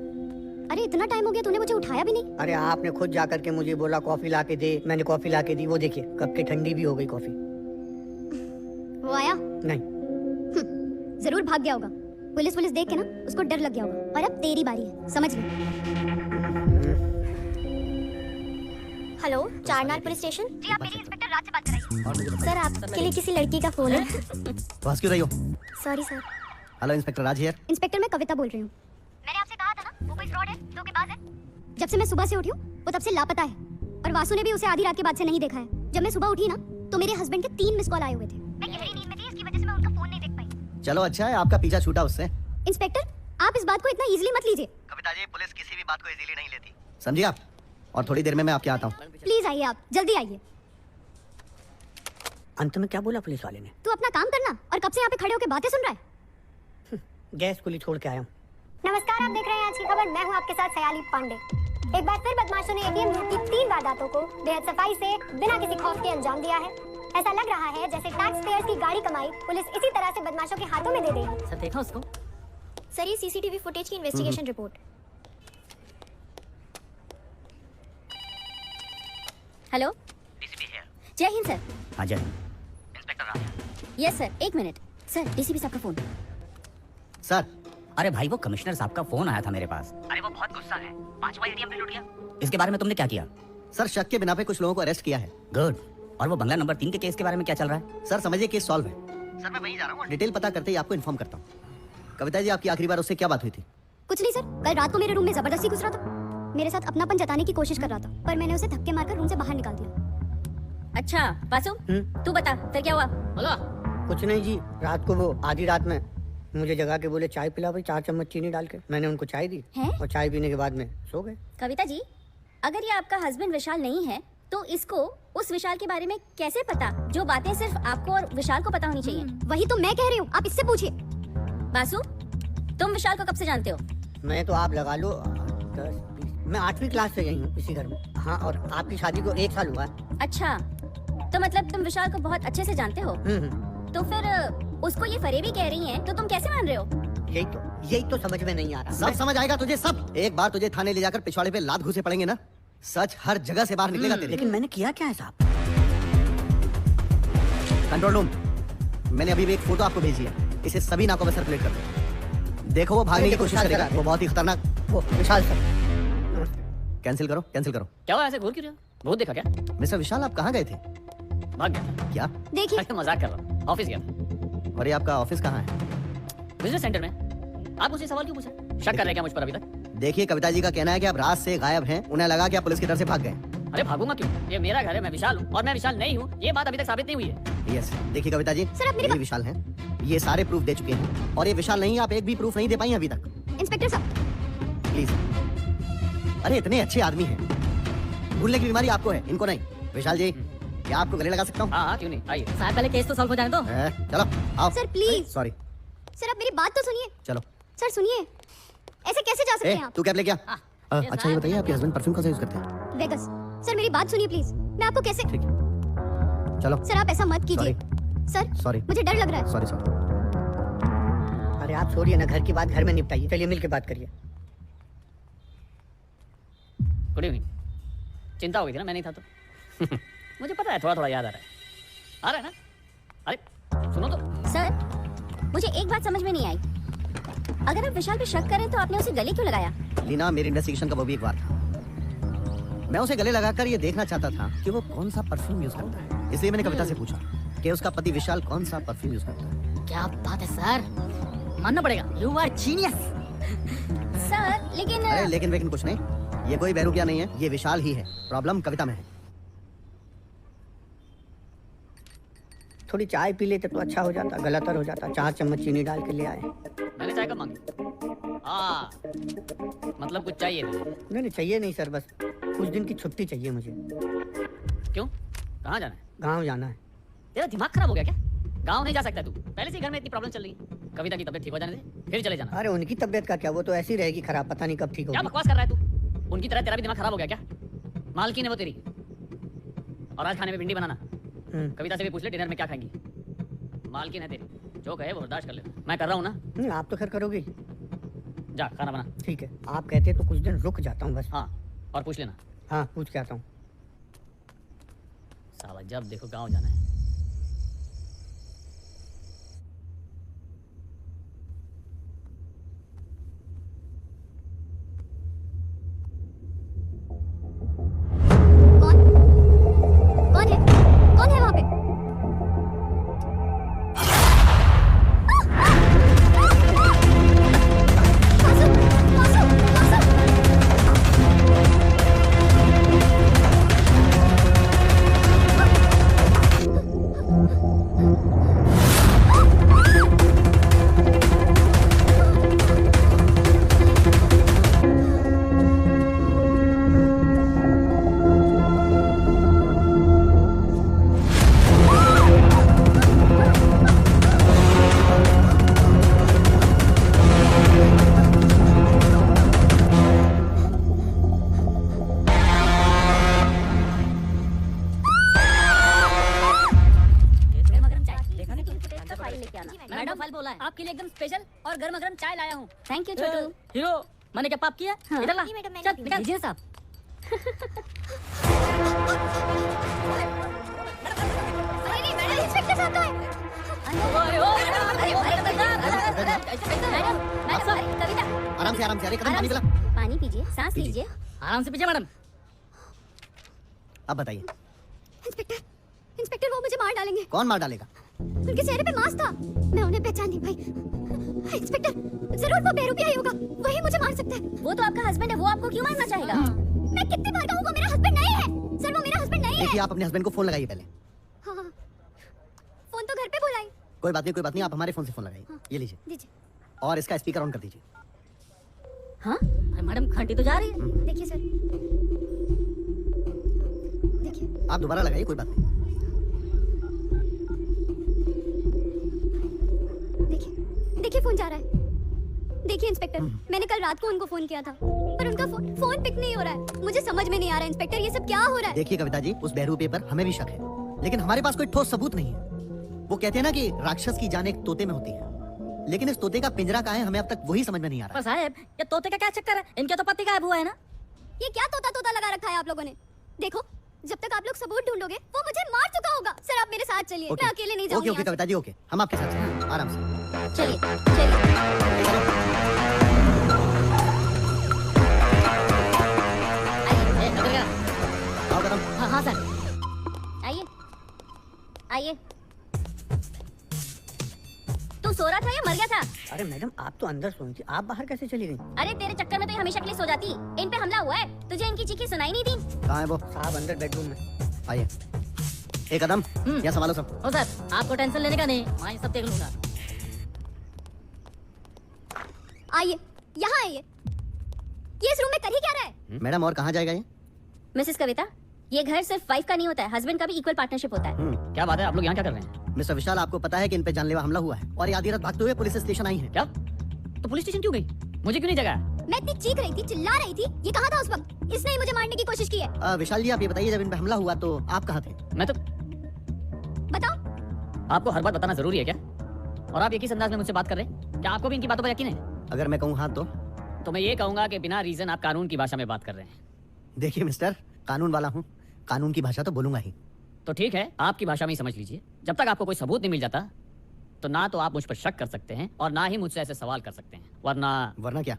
अरे इतना टाइम हो गया, तूने मुझे उठाया भी नहीं। अरे आपने खुद जाकर के मुझे बोला कॉफी ला के दे, मैंने कॉफी ला के दी। वो देखिए कब की ठंडी भी हो गई कॉफी। वो आया? नहीं। जरूर भाग गया होगा। पुलिस देख के ना उसको डर लग गया होगा, और अब तेरी बारी है, समझ ले। हेलो, चारनार पुलिस स्टेशन। जी, आप मेरी इंस्पेक्टर राज से बात कर रही हैं। सर, आपके लिए किसी लड़की का फोन है। पास क्यों रही हो? Sorry sir. Hello inspector Raj here. Inspector, मैं कविता बोल रही हूँ। मैंने आपसे कहा था ना, वो कोई फ्रॉड है, धोखेबाज है। जब से मैं सुबह से उठी हूँ वो तब से लापता है, और वासु ने भी उसे आधी रात के बाद से नहीं देखा है। जब मैं सुबह उठी ना तो मेरे हस्बैंड के 3 मिस कॉल आए हुए थे। मैं गहरी नींद में थी, इसकी वजह से मैं उनका फोन नहीं देख पाई। चलो अच्छा है आपका पीछा छूटा उससे। इंस्पेक्टर, आप इस बात को इतना इजीली मत लीजिए। कविता जी, पुलिस किसी भी बात को इजीली नहीं लेती, समझिए आप। और थोड़ी देर में मैं आपके आता हूँ। प्लीज आइए, आप जल्दी आइए। अंत में क्या बोला पुलिस वाले ने? तू अपना काम करना, और कब से यहाँ पे खड़े होकर बातें सुन रहा है? गैस कुली छोड़ के आया हूँ। नमस्कार, आप देख रहे हैं आज की खबर। मैं हूँ आपके साथ सयाली पांडे। एक बार फिर बदमाशों ने एटीएम लूट की 3 वारदातों को बेहद सफाई से बिना किसी खौफ के अंजाम दिया है। ऐसा लग रहा है जैसे टैक्स पेयर्स की गाड़ी कमाई पुलिस इसी तरह से बदमाशों के हाथों में दे देगी। सर देखा उसको? सर, ये सीसीटीवी फुटेज की इन्वेस्टिगेशन रिपोर्ट। हेलो, जय हिंद सर। हाँ जय। Yes sir, 1 minute sir. DCP साहब का फोन। सर, अरे भाई वो कमिश्नर साहब का फोन आया था मेरे पास। अरे वो बहुत गुस्सा है, 5वां एटीएम पे लूट गया। इसके बारे में तुमने क्या किया? सर शक के बिना पे कुछ लोगों को अरेस्ट किया है। गुड। और वो बंगला नंबर 3 के केस के बारे में क्या चल रहा है? सर समझिए केस सॉल्व है। सर मैं वहीं जा रहा हूँ, डिटेल पता करते ही आपको इन्फॉर्म करता हूँ। कविता जी, आपकी आखिरी बार उससे क्या बात हुई थी? कुछ नहीं सर, कल रात को मेरे रूम में जबरदस्ती घुस रहा था, मेरे साथ अपनापन जताने की कोशिश कर रहा था, पर मैंने उसे धक्के मारकर रूम से बाहर निकाल दिया। अच्छा वासु, तू बता फिर क्या हुआ? बोलो। कुछ नहीं जी, रात को वो आधी रात में मुझे जगा के बोले चाय पिला भाई 4 चम्मच चीनी डाल के। मैंने उनको चाय दी हैं? और चाय पीने के बाद में सो गए। कविता जी, अगर ये आपका हस्बैंड विशाल नहीं है तो इसको उस विशाल के बारे में कैसे पता जो बातें सिर्फ आपको और विशाल को पता होनी चाहिए? वही तो मैं कह रही हूँ, आप इससे पूछिए। बासु, तुम विशाल को कब से जानते हो? मैं तो आप लगा लो 10, 20, मैं 8वीं क्लास से यही हूँ इसी घर में। हाँ, और आपकी शादी को 1 साल हुआ है। अच्छा, तो मतलब तुम विशाल को बहुत अच्छे से जानते हो। तो फिर उसको ये फरेबी कह रही हैं, तो तुम कैसे मान रहे हो? यही तो समझ में नहीं आ रहा। सब समझ आएगा तुझे सब। एक बार तुझे थाने ले जाकर पिछवाड़े पे लात घुसे पड़ेंगे ना, सच हर जगह से बाहर निकलेगा तेरे। लेकिन मैंने किया क्या है साहब? कंट्रोल रूम, मैंने अभी भी एक फोटो आपको भेजी है, इसे सभी नाकों में सर्कुलेट कर दो। देखो वो भागने की कोशिश करेगा, वो बहुत ही खतरनाक। वो विशाल सर, कैंसिल करो, कैंसिल करो। क्या हुआ, ऐसे घूर क्यों रहे हो? भूत देखा क्या? मिस्टर विशाल, आप कहाँ गए थे? भाग गया। क्या? देखिए, अरे मजाक कर रहा हूँ, ऑफिस गया था। और ये आपका ऑफिस कहाँ है? बिजनेस सेंटर में। आप मुझसे सवाल क्यों पूछे? शक कर रहे हैं क्या मुझ पर अभी तक? देखिए, कविता जी का कहना है कि आप रात से गायब हैं, उन्हें लगा कि आप पुलिस की डर से भाग गए। अरे भागूंगा क्यों? ये मेरा घर है, मैं विशाल हूँ और मैं विशाल नहीं हूँ, ये बात अभी तक साबित नहीं हुई है। यस, देखिए कविता जी, सर, आप मेरी ये विशाल हैं, ये सारे प्रूफ दे चुके हैं और ये विशाल नहीं, आप एक भी प्रूफ नहीं दे पाई अभी तक। इंस्पेक्टर साहब, प्लीज। अरे इतने अच्छे आदमी हैं, भूलने की बीमारी आपको है, इनको नहीं। विशाल जी, क्या आपको गले लगा सकता हूँ? हाँ हाँ, क्यों नहीं, आइए। साहब पहले केस तो सॉल्व हो जाने दो। चलो आओ। Sir please. सॉरी, सर आप मेरी बात तो सुनिए। चलो। सर सुनिए, ऐसे कैसे जा सकते हैं आप? तू कैब ले क्या? अच्छा ये बताइए, आपके हस्बैंड परफ्यूम कौन सा यूज करते हैं? वेगस। सर मेरी बात सुनिए प्लीज, मैं आपको कैसे। ठीक है, चलो। सर आप ऐसा मत कीजिए। सर सॉरी, मुझे डर लग रहा है। Sorry sorry. अरे आप छोड़िए ना, घर की बात घर में निपटाइए। चलिए मिल के बात करिए। Good evening. चिंता हो गई थी ना, मैं नहीं था तो। मुझे पता है, थोड़ा थोड़ा याद आ रहा है। आ रहा है ना? अरे सुनो तो। सर, मुझे एक बात समझ में नहीं आई। अगर आप विशाल पे शक करें तो आपने उसे गले क्यों लगाया? लीना, मेरी इन्वेस्टिगेशन का वो भी एक बार था। मैं उसे गले लगाकर ये देखना चाहता था कि वो कौन सा परफ्यूम यूज करता है, इसलिए मैंने कविता से पूछा कि उसका पति विशाल कौन सा परफ्यूम यूज करता है। क्या बात है सर, मानना पड़ेगा, यू आर जीनियस। सर लेकिन अरे लेकिन कुछ नहीं, ये कोई बहरूपिया नहीं है, ये विशाल ही है। प्रॉब्लम कविता में है। थोड़ी चाय पी लेते तो अच्छा हो जाता, गलतर हो जाता। 4 चम्मच चीनी डाल के ले आए। मैंने चाय कब मांगी? हाँ, मतलब कुछ चाहिए नहीं। नहीं चाहिए नहीं सर, बस कुछ दिन की छुट्टी चाहिए मुझे। क्यों? कहाँ जाना है? गाँव जाना है। तेरा दिमाग खराब हो गया क्या? गाँव नहीं जा सकता तू, पहले से ही घर में इतनी प्रॉब्लम चल रही है। कविता की तबीयत ठीक हो जाने दे, फिर चले जाना। अरे उनकी तबीयत का क्या, वो तो ऐसी रहेगी खराब, पता नहीं कब ठीक क्या होगी। बकवास कर रहा है तू? उनकी तरह तेरा भी दिमाग खराब हो गया क्या? मालकिन है वो तेरी। और आज खाने में भिंडी बनाना। कविता से भी पूछ ले डिनर में क्या खाएंगी। मालकिन है तेरी, जो कहे वो बर्दाश्त कर ले। मैं कर रहा हूँ ना। आप तो खैर करोगे। जा खाना बना। ठीक है, आप कहते तो कुछ दिन रुक जाता हूँ बस। हाँ, और पूछ लेना। हाँ, पूछ के आता हूँ। साला जब देखो गाँव जाना है। कौन कौन है? कौन है वहाँ पे? वासु, वासु, वासु। मैडम फल बोला है आपके लिए एकदम स्पेशल और गर्मा गर्म चाय लाया हूँ। Thank you Chhotu. हीरो, मैंने क्या पाप किया? हाँ। इधर ला। जी मैडम, मैंने चल पी निकल। जी साहब। अरे नहीं मैडम, इंस्पेक्टर साहब कहाँ हैं? मैडम, कविता, आराम से अरे कदम पानी पिला। पानी पीजिए, सांस पीजिए। लीजिए। आराम से पीजिए मैडम। अब बताइए, इंस्पेक्टर वो मुझे मार डालेंगे। कौन मार डालेगा? उनके चेहरे पे मास्क था, मैं उन्हें पहचान नहीं पाई। इंस्पेक्टर, जरूर वो बेरूपिया ही होगा, वही मुझे मार सकता है। वो तो आपका हस्बैंड है, वो आपको क्यों मारना चाहेगा? मैं कितनी बार कहूँ वो मेरा हस्बैंड नहीं है। सर वो मेरा हस्बैंड नहीं है। देखिए, आप अपने हस्बैंड को फोन लगाइए पहले। हाँ, फोन तो घर पे बुलाई। कोई बात नहीं, आप हमारे फोन से फोन लगाइए। ये लीजिए, दीजिए। और इसका स्पीकर ऑन कर दीजिए। हाँ अरे मैडम घंटी तो जा रही है। देखिए सर, देखिए। आप दोबारा लगाइए, कोई बात नहीं। देखिए, देखिए फोन जा रहा है। देखिए इंस्पेक्टर, मैंने कल रात को उनको फोन किया था, पर उनका फोन पिक नहीं हो रहा है। मुझे समझ में नहीं आ रहा है इंस्पेक्टर, ये सब क्या हो रहा है? देखिए कविता जी, उस बहरूपे पर हमें भी शक है, लेकिन हमारे पास कोई ठोस सबूत नहीं है। वो कहते हैं ना कि राक्षस की जान एक तोते में होती है, लेकिन इस तोते का पिंजरा कहाँ है, हमें अब तक वही समझ में नहीं आ रहा पर साहब ये तोते का क्या चक्कर है? इनके तो पति गायब हुआ है ना। ये क्या तोता तोता लगा रखा है आप लोगों ने? देखो, जब तक आप लोग सबूत ढूंढोगे वो मुझे मार चुका होगा। सर आप मेरे साथ चलिए, मैं अकेले नहीं जाऊंगी। ओके कविता जी, ओके, हम आपके साथ चलेंगे, आराम से। चलिए चलिए। आओ कदम। हाँ हाँ सर। आइए आइए। तू सो रहा था या मर गया था? अरे मैडम, आप तो अंदर सोई थी, आप बाहर कैसे चली गई? अरे तेरे चक्कर में तो ये हमेशा के लिए सो जाती। इन पे हमला हुआ है, तुझे इनकी चीखें सुनाई नहीं दी? कहाँ है वो? साहब अंदर बेडरूम में। आइए। एक कदम, यहाँ संभालो सब। ओ सर आपको टेंशन लेने का नहीं, मैं ये सब देख लूंगा। आइए, यहाँ आइए। ये इस रूम में कर ही क्या रहा है? मैडम, और कहाँ जाएगा ये? मिसेस कविता, ये घर सिर्फ वाइफ का नहीं होता है, हस्बैंड का भी इक्वल पार्टनरशिप होता है। क्या बात है, आप लोग यहाँ क्या कर रहे हैं? मिस्टर विशाल, आपको पता है कि इन पे जानलेवा हमला हुआ है और ये आधी रात भागते हुए पुलिस स्टेशन आई है। क्या? तो पुलिस स्टेशन क्यों गई? मुझे क्यों नहीं जगाया? मैं इतनी चीख रही थी, चिल्ला रही थी, ये कहाँ था उस वक्त? इसने ही मुझे मारने की कोशिश की है। विशाल जी, आप ये बताइए, जब इन पे हमला हुआ तो आप कहाँ थे? मैं तो बताओ। आपको हर बात बताना जरूरी है क्या? और आप एक ही अंदाज में मुझसे बात कर रहे हैं? क्या आपको भी इनकी बातों पर यकीन है? अगर मैं कहूँ हाँ तो मैं ये कहूंगा कि बिना रीजन आप कानून की भाषा में बात कर रहे हैं। देखिए मिस्टर, कानून वाला हूँ, कानून की भाषा तो बोलूंगा ही। तो ठीक है, आपकी भाषा में ही समझ लीजिए। जब तक आपको कोई सबूत नहीं मिल जाता तो ना तो आप मुझ पर शक कर सकते हैं और ना ही मुझसे ऐसे सवाल कर सकते हैं, वरना क्या?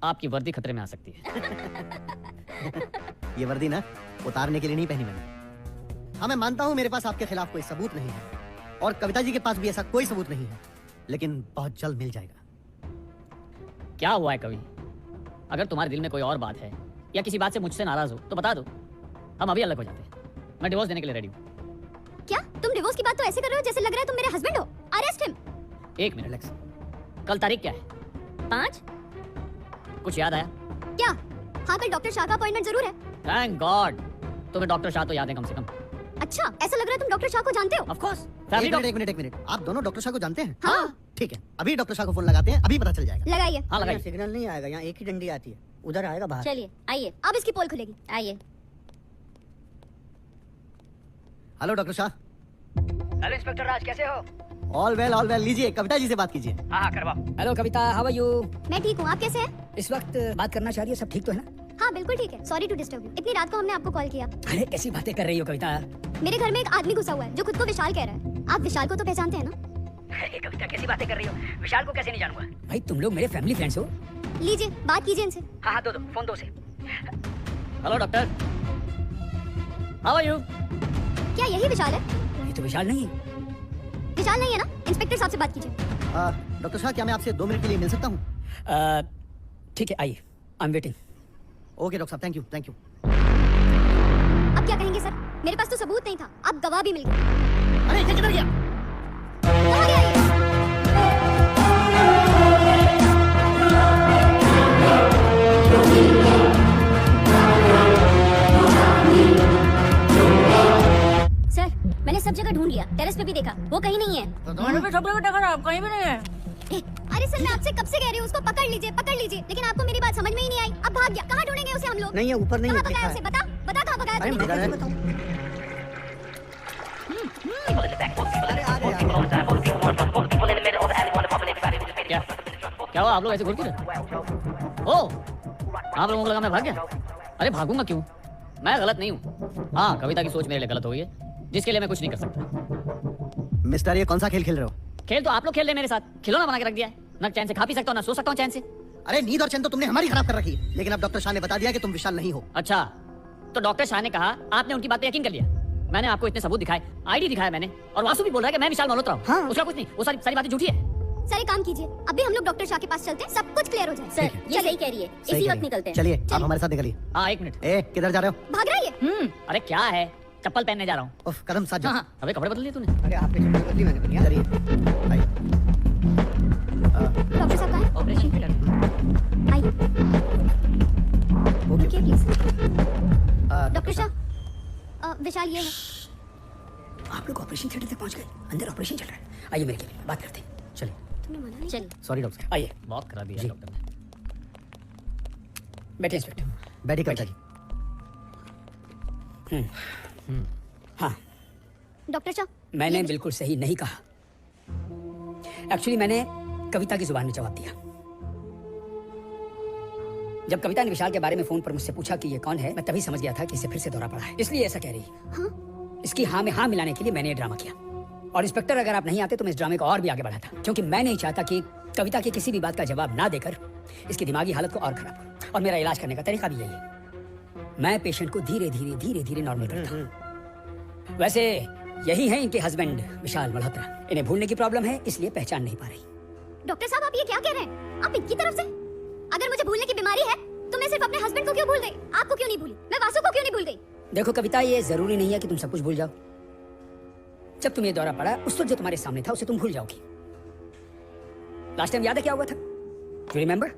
आपकी वर्दी खतरे में आ सकती है। ये वर्दी ना उतारने के लिए नहीं पहनी मैंने। हाँ, मैं मानता हूँ मेरे पास आपके खिलाफ कोई सबूत नहीं है और कविता जी के पास भी ऐसा कोई सबूत नहीं है, लेकिन बहुत जल्द मिल जाएगा। क्या हुआ है कवि? अगर तुम्हारे दिल में कोई और बात है या किसी बात से मुझसे नाराज हो तो बता दो, हम अभी अलग हो जाते हैं। मैं डिवोर्स देने के लिए रेडी हूँ। क्या तुम डिवोर्स की बात तो ऐसे कर रहे हो जैसे लग रहा है तुम मेरे हस्बैंड हो? Arrest him. एक मिनट रिलैक्स। कल तारीख क्या है? 5? कुछ याद आया? क्या? हाँ, कल डॉक्टर शाह का अपॉइंटमेंट जरूर है। थैंक गॉड, तुम्हें डॉक्टर शाह तो याद है कम से कम। अच्छा, ऐसा लग रहा है तुम डॉक्टर शाह को जानते हो? ऑफ कोर्स, एक मिनट, आप दोनों डॉक्टर शाह को जानते हैं? हाँ। ठीक है, अभी डॉक्टर शाह को फोन लगाते हैं, अभी पता चल जाएगा। लगाइए। हाँ यहाँ लगाइए। सिग्नल नहीं आएगा, यहाँ एक ही डंडी आती है, उधर आएगा बाहर। चलिए आइए अब इसकी पोल खुलेगी। आइए। Hello doctor Shah. Hello inspector Raj, कैसे हो? ऑल वेल, लीजिए कविता जी से बात कीजिए। हाँ करवाओ। Hello Kavita, how are you? मैं ठीक हूँ, आप कैसे हैं? इस वक्त बात करना चाह रही है, सब ठीक तो है ना? हाँ बिल्कुल ठीक है। Sorry to disturb you. इतनी रात को हमने आपको कॉल किया। अरे कैसी बातें कर रही हो कविता? मेरे घर में एक आदमी घुसा हुआ है जो खुद को विशाल कह रहा है। आप विशाल को तो पहचानते हैं ना? अरे कविता, कैसी बातें कर रही हो? विशाल को कैसे नहीं जानूंगा? भाई तुम लोग मेरे फैमिली फ्रेंड्स हो। लीजिए, बात कीजिए इनसे। हाँ हाँ, दो फोन दो से। Hello doctor, how are you? क्या यही विशाल है? ये तो विशाल नहीं। विशाल नहीं है ना? इंस्पेक्टर साहब से बात कीजिए। डॉक्टर शाह, क्या मैं आपसे 2 मिनट के लिए मिल सकता हूँ? ठीक है, आइए, I am waiting. Okay doctor साहब, थैंक यू। अब क्या कहेंगे सर? मेरे पास तो सबूत नहीं था, अब गवाह भी मिल गए। अरे ये किधर गया? कहाँ गया ये? सर, मैंने सब जगह ढूंढ लिया, टेरेस पे भी देखा, वो कहीं नहीं है। मैंने भी सब जगह देखा, कहीं भी नहीं है। अरे सर, मैं आपसे कब से कह रही हूँ उसको पकड़ लीजिए, लेकिन आपको मेरी बात समझ में ही नहीं आई। अब भाग गया। कहाँ ढूंढेंगे उसे हम लोग? नहीं है, ऊपर नहीं कहाँ है, भगाया देखा उसे? है। बता कहाँ भगाया अरे तूने? मैं कैसे बताऊं? क्या हुआ, आप लोग ऐसे घूर क्यों रहे? ओ, आप लोगों को लगा मैं भाग गया? अरे भागूंगा क्यों? मैं गलत नहीं हूँ। हाँ, कविता की सोच मेरे लिए गलत हो गई है, जिसके लिए मैं कुछ नहीं कर सकता। मिस्टर, ये कौन सा खेल खेल रहे हो? खेल तो आप लोग खेल रहे मेरे साथ, खिलौना बना के रख दिया है। न चैन से खा पी सकता हूँ, ना सो सकता हूँ चैन से। अरे नींद और चैन तो तुमने हमारी खराब कर रखी है, लेकिन अब डॉक्टर शाह ने बता दिया कि तुम विशाल नहीं हो। अच्छा, तो डॉक्टर शाह ने कहा, आपने उनकी बात पे यकीन कर लिया। मैंने आपको इतने सबूत दिखाए, आईडी दिखाया मैंने, और वासु भी बोल रहा है कि मैं विशाल मल्होत्रा हूँ। हाँ। उसका कुछ नहीं, वो सारी बातें झूठी है। सर एक काम कीजिए, अभी हम लोग डॉक्टर शाह के पास चलते हैं, सब कुछ क्लियर हो जाए। सर, ये सही कह रही है, इसी वक्त निकलते हैं। चलिए, आप हमारे साथ निकलिए। हाँ, एक मिनट। ए, किधर जा रहे हो? भाग रहा है ये? अरे क्या है, चप्पल पहनने जा रहा हूँ। उफ, कदम साथ जाओ। हाँ, अबे कपड़े बदल लिए तूने? अरे आपके चप्पल बदली मैंने बनिया। चलिए आइए। डॉक्टर साहब कहाँ हैं? Operation theatre. आइए ओके रुकिए प्लीज। डॉक्टर डॉक्टर साहब विशाल ये है। आप लोग ऑपरेशन थिएटर तक पहुंच गए। अंदर ऑपरेशन चल रहा है। आइए मेरे केबिन में बात करते हैं। चलिए तुमने मना नहीं चलिए। सॉरी डॉक्टर साहब। आइए बहुत करा दिया जी। डॉक्टर ने। बैठिए इंस्पेक्टर। बैठिए कविता जी। हाँ, डॉक्टर साहब मैंने बिल्कुल सही नहीं कहा। एक्चुअली मैंने कविता की जुबान में जवाब दिया। जब कविता ने विशाल के बारे में फोन पर मुझसे पूछा कि ये कौन है, मैं तभी समझ गया था कि इसे फिर से दौरा पड़ा है, इसलिए ऐसा कह रही। इसकी हाँ में हाँ मिलाने के लिए मैंने ये ड्रामा किया। और इंस्पेक्टर अगर आप नहीं आते तो मैं इस ड्रामे को और भी आगे बढ़ाता, क्योंकि मैं नहीं चाहता कि कविता की किसी भी बात का जवाब ना देकर इसकी दिमागी हालत को और खराब करूं। और मेरा इलाज करने का तरीका भी यही है। मैं पेशेंट को धीरे धीरे नॉर्मल करता हूँ। वैसे यही है इनके हस्बैंड विशाल मल्होत्रा। इन्हें भूलने की प्रॉब्लम है, इसलिए पहचान नहीं पा रही। डॉक्टर साहब आप ये क्या कह रहे हैं? आप इनकी तरफ से? अगर मुझे भूलने की बीमारी है तो मैं सिर्फ अपने हस्बैंड को क्यों भूल गई? आपको क्यों नहीं भूली? मैं वासु को क्यों नहीं भूल गई? देखो कविता, ये जरूरी नहीं है कि तुम सब कुछ भूल जाओ। जब तुम्हें दौरा पड़ा उस वक्त जो तुम्हारे सामने था उसे तुम भूल जाओगी। लास्ट टाइम याद है क्या हुआ था? You remember?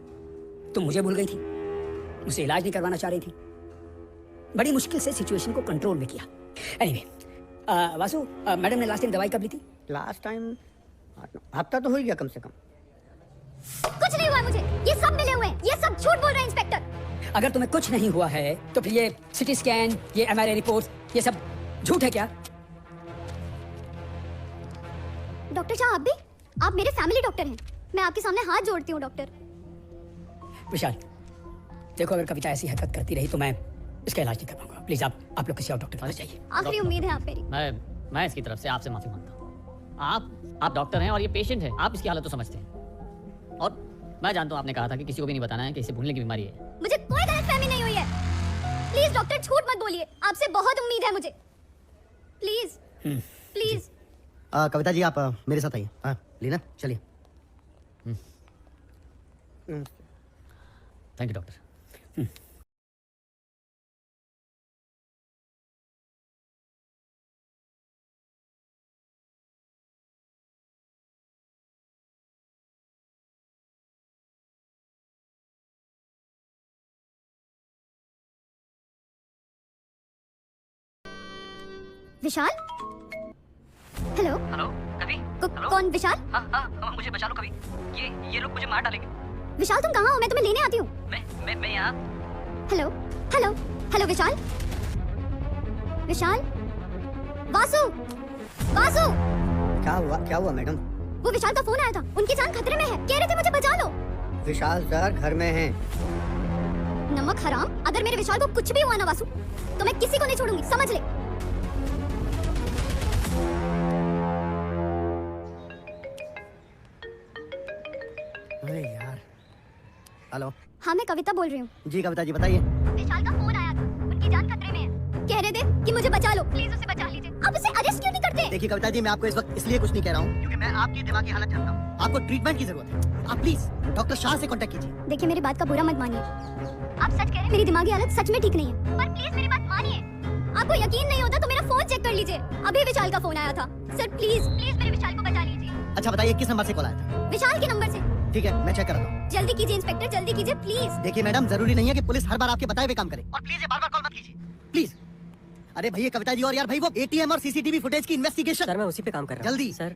तुम मुझे भूल गई थी, मुझसे इलाज नहीं करवाना चाह रही थी। बड़ी मुश्किल से सिचुएशन को कंट्रोल में किया। एनीवे, वासु, मैडम ने लास्ट टाइम दवाई कब ली थी? लास्ट टाइम हफ्ता तो हो ही गया कम से कम। कुछ नहीं हुआ मुझे। ये सब मिले हुए हैं। ये सब झूठ बोल रहे हैं इंस्पेक्टर। अगर तुम्हें कुछ नहीं हुआ है तो फिर ये सिटी स्कैन, ये MRI रिपोर्ट, ये सब झूठ है क्या? डॉक्टर साहब आप मेरे फैमिली डॉक्टर हैं। मैं आपके सामने हाथ जोड़ती हूँ डॉक्टर। विशाल, देखो अगर कविता ऐसी हरकत करती रही तो मैं इसका इलाज नहीं कर पाऊंगा। प्लीज आप लोग किसी और डॉक्टर के पास जाइए। आखिरी उम्मीद है आप मेरी। मैं इसकी तरफ से आपसे माफी मांगता हूँ। आप डॉक्टर हैं और ये पेशेंट है, आप इसकी हालत तो समझते हैं। और मैं जानता हूँ आपने कहा था कि किसी को भी नहीं बताना है कि इसे भूलने की बीमारी है। मुझे कोई गलतफहमी नहीं हुई है। प्लीज डॉक्टर झूठ मत बोलिए। आपसे बहुत उम्मीद है मुझे। Please please. कविता जी आप मेरे साथ आइए। हाँ लीना चलिए। Thank you doctor. Vishal? Hello hello कभी? कौन विशाल? हाँ, मुझे बचा लो कभी। ये लोग मुझे मार डालेंगे। विशाल तुम कहाँ हो? मैं तुम्हें लेने आती हूँ। मैं यहाँ। हेलो हेलो हेलो विशाल? विशाल? वासु वासु। क्या हुआ मैडम? वो विशाल का फोन आया था। उनकी जान खतरे में है। कह रहे थे मुझे बचा लो। विशाल सर घर में हैं। नमक हराम, अगर मेरे विशाल को कुछ भी हुआ ना वासु तो मैं किसी को नहीं छोड़ूंगी, समझ ले। अरे यार। हेलो। हाँ मैं कविता बोल रही हूँ। जी कविता जी बताइए। विशाल का फोन आया था। उनकी जान खतरे में है। कह रहे थे कि मुझे बचा लो, प्लीज उसे बचा लीजिए। आप उसे अरेस्ट क्यों नहीं करते? देखिए कविता जी, मैं आपको इस वक्त इसलिए कुछ नहीं कह रहा हूँ क्योंकि मैं आपकी दिमागी हालत जानता हूँ। आपको ट्रीटमेंट की जरूरत है। आप प्लीज डॉक्टर शाह से कांटेक्ट कीजिए। देखिए मेरी बात का बुरा मत मानिए। आप सच कह रहे हैं, मेरी दिमागी हालत सच में ठीक नहीं है। पर प्लीज मेरी बात मानिए। आपको यकीन नहीं होता तो मेरा फोन चेक कर लीजिए। अभी विशाल का फोन आया था। सर प्लीज प्लीज मेरे विशाल को बचा लीजिए। अच्छा बताइए किस नंबर से कॉल आया था? विशाल के नंबर से। ठीक है मैं चेक करता हूँ। जल्दी कीजिए इंस्पेक्टर, जल्दी कीजिए प्लीज। देखिए मैडम, जरूरी नहीं है कि पुलिस हर बार आपके बताए हुए काम करे। और प्लीज ये बार-बार कॉल मत कीजिए प्लीज। अरे भैया कविता जी, और यार भाई वो ATM और CCTV फुटेज की इन्वेस्टिगेशन। सर मैं उसी पे काम कर रहा हूँ। जल्दी। सर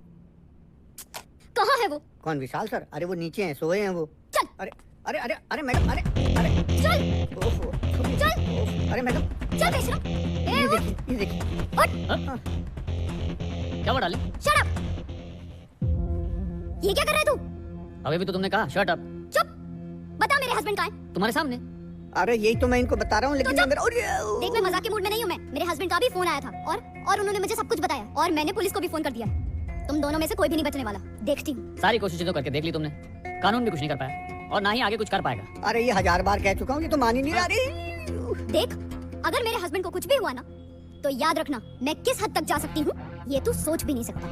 कहाँ है वो? कौन विशाल सर? अरे वो नीचे हैं, सोए हैं वो। चल। अरे अरे अरे अरे मैडम, अरे अरे चल ओहो, चल अरे मैडम चल बेशरम। ए उठ, ये देखिए। उठ। क्या हुआ डाले? Shut up. ये क्या कर रहा है तू? अभी भी तो तुमने कहा शट अप। चुप। बता मेरे हस्बैंड कहाँ है? तुम्हारे सामने। अरे यही तो मैं इनको बता रहा हूँ, लेकिन तो मेरा देख मैं मजाक के मूड में नहीं हूँ। मैं मेरे हस्बैंड का भी फोन आया था और उन्होंने मुझे सब कुछ बताया और मैंने पुलिस को भी फोन कर दिया। तुम दोनों में से कोई भी नहीं बचने वाला। देखती हूँ। सारी कोशिशें तो करके देख ली तुमने, कानून भी कुछ नहीं कर पाया और ना ही आगे कुछ कर पाएगा। अरे ये 1000 बार कह चुका हूँ, ये तो मान ही नहीं रही। देख अगर मेरे हस्बैंड को कुछ भी हुआ ना तो याद रखना मैं किस हद तक जा सकती हूँ ये तू सोच भी नहीं सकता।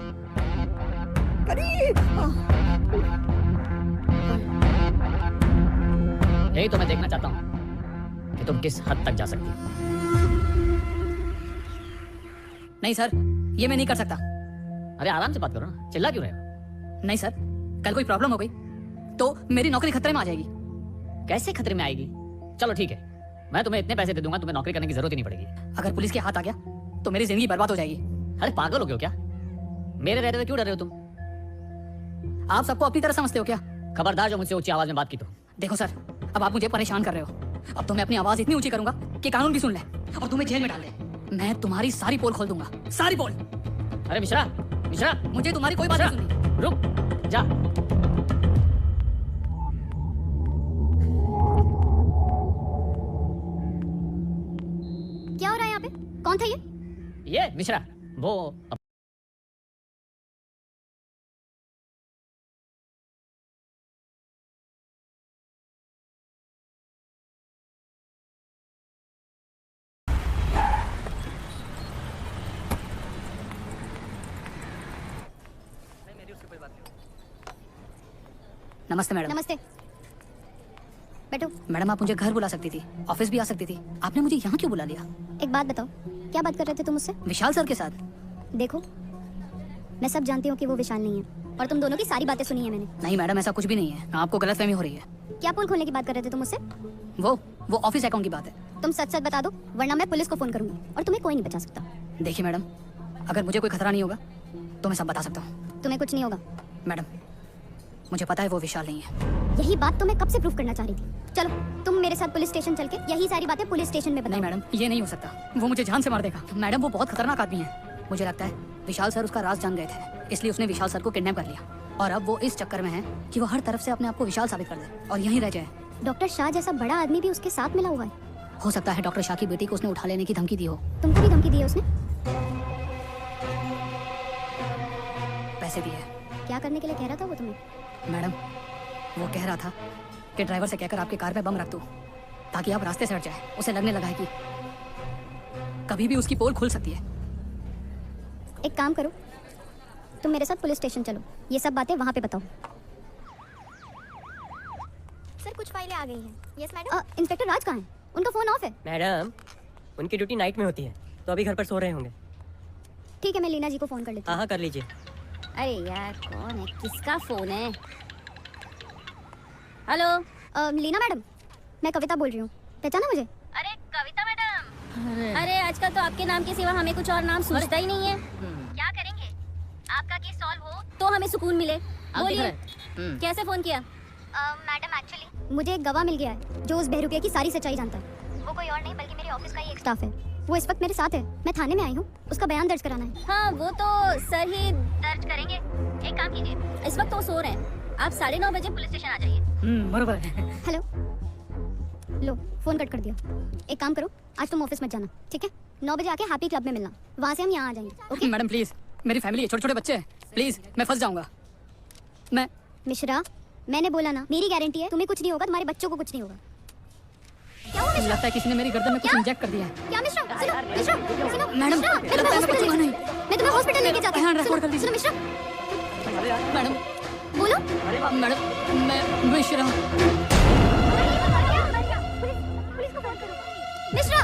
यही तो मैं देखना चाहता हूँ कि तुम किस हद तक जा सकती हो। नहीं सर, ये मैं नहीं कर सकता। अरे आराम से बात करो ना, चिल्ला क्यों रहे हो? नहीं सर, कल कोई प्रॉब्लम हो गई तो मेरी नौकरी खतरे में आ जाएगी। कैसे खतरे में आएगी? चलो ठीक है, मैं तुम्हें इतने पैसे दे दूंगा, तुम्हें नौकरी करने की जरूरत ही नहीं पड़ेगी। अगर पुलिस के हाथ आ गया तो मेरी जिंदगी बर्बाद हो जाएगी। अरे पागल हो गए हो क्या? मेरे रहते हुए क्यों डर रहे हो तुम? आप सबको अपनी तरह समझते हो क्या? खबरदार जो मुझसे ऊंची आवाज में बात की तो। देखो सर, अब आप मुझे परेशान कर रहे हो। अब तो मैं अपनी आवाज इतनी ऊंची करूंगा कि कानून भी सुन ले और तुम्हें जेल में डाल दे। मैं तुम्हारी सारी पोल खोल दूंगा, सारी पोल। अरे मिश्रा, मिश्रा, मुझे तुम्हारी कोई बात नहीं सुननी। रुक जा। क्या हो रहा है यहाँ पे? कौन था ये मिश्रा, वो नमस्ते मैडम। नमस्ते, बैठो। मैडम आप मुझे घर बुला सकती थी, ऑफिस भी आ सकती थी, आपने मुझे यहाँ क्यों बुला लिया? एक बात बताओ, क्या बात कर रहे थे तुम मुझसे? विशाल सर के साथ। देखो, मैं सब जानती हूँ कि वो विशाल नहीं है और तुम दोनों की सारी बातें सुनी है मैंने। नहीं मैडम, ऐसा कुछ भी नहीं है, आपको गलतफहमी हो रही है। क्या पोल खोलने की बात कर रहे थे तुम मुझसे? वो ऑफिस अकाउंट की बात है। तुम सच सच बता दो, वरना मैं पुलिस को फोन करूंगी और तुम्हें कोई नहीं बचा सकता। देखिए मैडम, अगर मुझे कोई खतरा नहीं होगा तो मैं सब बता सकता हूँ। तुम्हें कुछ नहीं होगा। मैडम, मुझे पता है वो विशाल नहीं है। यही बात तो मैं कब से प्रूफ करना चाह रही थी। चलो तुम मेरे साथ पुलिस स्टेशन चल के यही सारी बातें पुलिस स्टेशन में बताओ। नहीं मैडम, ये नहीं हो सकता, वो मुझे जान से मार देगा। मैडम, वो बहुत खतरनाक आदमी है। मुझे लगता है विशाल सर उसका राज जान गए थे, इसलिए उसने विशाल सर को किडनैप कर लिया और अब वो इस चक्कर में है कि वो हर तरफ से अपने आप को विशाल साबित कर दे और यहीं रह जाए। डॉक्टर शाह जैसा बड़ा आदमी भी उसके साथ मिला हुआ है। हो सकता है डॉक्टर शाह की बेटी को उसने उठा लेने की धमकी दी हो। तुमको भी धमकी दी है उसने? पैसे दिए। क्या करने के लिए कह रहा था वो तुम्हें? मैडम, वो कह रहा था कि ड्राइवर से कहकर आपके कार पे बम रख दूं ताकि आप रास्ते से हट जाए। उसे लगने लगा है कि कभी भी उसकी पोल खुल सकती है। एक काम करो, तुम मेरे साथ पुलिस स्टेशन चलो, ये सब बातें वहाँ पे बताओ। सर कुछ फाइलें आ गई हैं। Yes madam. इंस्पेक्टर राज कहाँ हैं? उनका फोन ऑफ है। मैडम, उनकी ड्यूटी नाइट में होती है तो अभी घर पर सो रहे होंगे। ठीक है, मैं लीना जी को फोन कर लेती हूँ। हाँ कर लीजिए। अरे यार, कौन है? किसका फोन है? हेलो। लीना मैडम, मैं कविता बोल रही हूँ, पहचाना मुझे? अरे कविता मैडम। अरे आजकल तो आपके नाम के सिवा हमें कुछ और नाम सूझता ही नहीं है। क्या करेंगे? आपका केस सॉल्व हो तो हमें सुकून मिले। बोलिए, कैसे फोन किया? मैडम एक्चुअली मुझे एक गवाह मिल गया है जो उस बहरूपिया की सारी सच्चाई जानता है। वो कोई और नहीं बल्कि मेरे ऑफिस का ही एक स्टाफ है। वो इस वक्त मेरे साथ है। मैं थाने में आई हूँ, उसका बयान दर्ज कराना है। हाँ, वो तो सर ही दर्ज करेंगे। एक काम कीजिए, इस वक्त वो सो रहे हैं, आप 9:30 बजे पुलिस स्टेशन आ जाइए। बरोबर है। हेलो, लो फोन कट कर दिया। एक काम करो, आज तुम ऑफिस मत जाना, ठीक है? 9 बजे आके हैप्पी क्लब में मिलना, वहाँ से हम यहाँ आ जाएंगे। ओके मैडम प्लीज, मेरी फैमिली है, छोटे छोटे बच्चे हैं, प्लीज मैं फंस जाऊंगा। मैं मिश्रा, मैंने बोला ना, मेरी गारंटी है तुम्हें कुछ नहीं होगा, तुम्हारे बच्चों को कुछ नहीं होगा। क्या हुआ मिश्रा? लगता है किसी ने मेरी गर्दन में कुछ इंजेक्ट कर दिया है। क्या मिश्रा? सुनो मिश्रा, सुनो मैडम, मिश्रा, मैं तुम्हें हॉस्पिटल लेके जाती हूँ। रिकॉर्ड कर सुनो दीजिए। मिश्रा, मैडम, बोलो। मैडम, मैं मिश्रा। पुलिस को फोन करो। Mishra,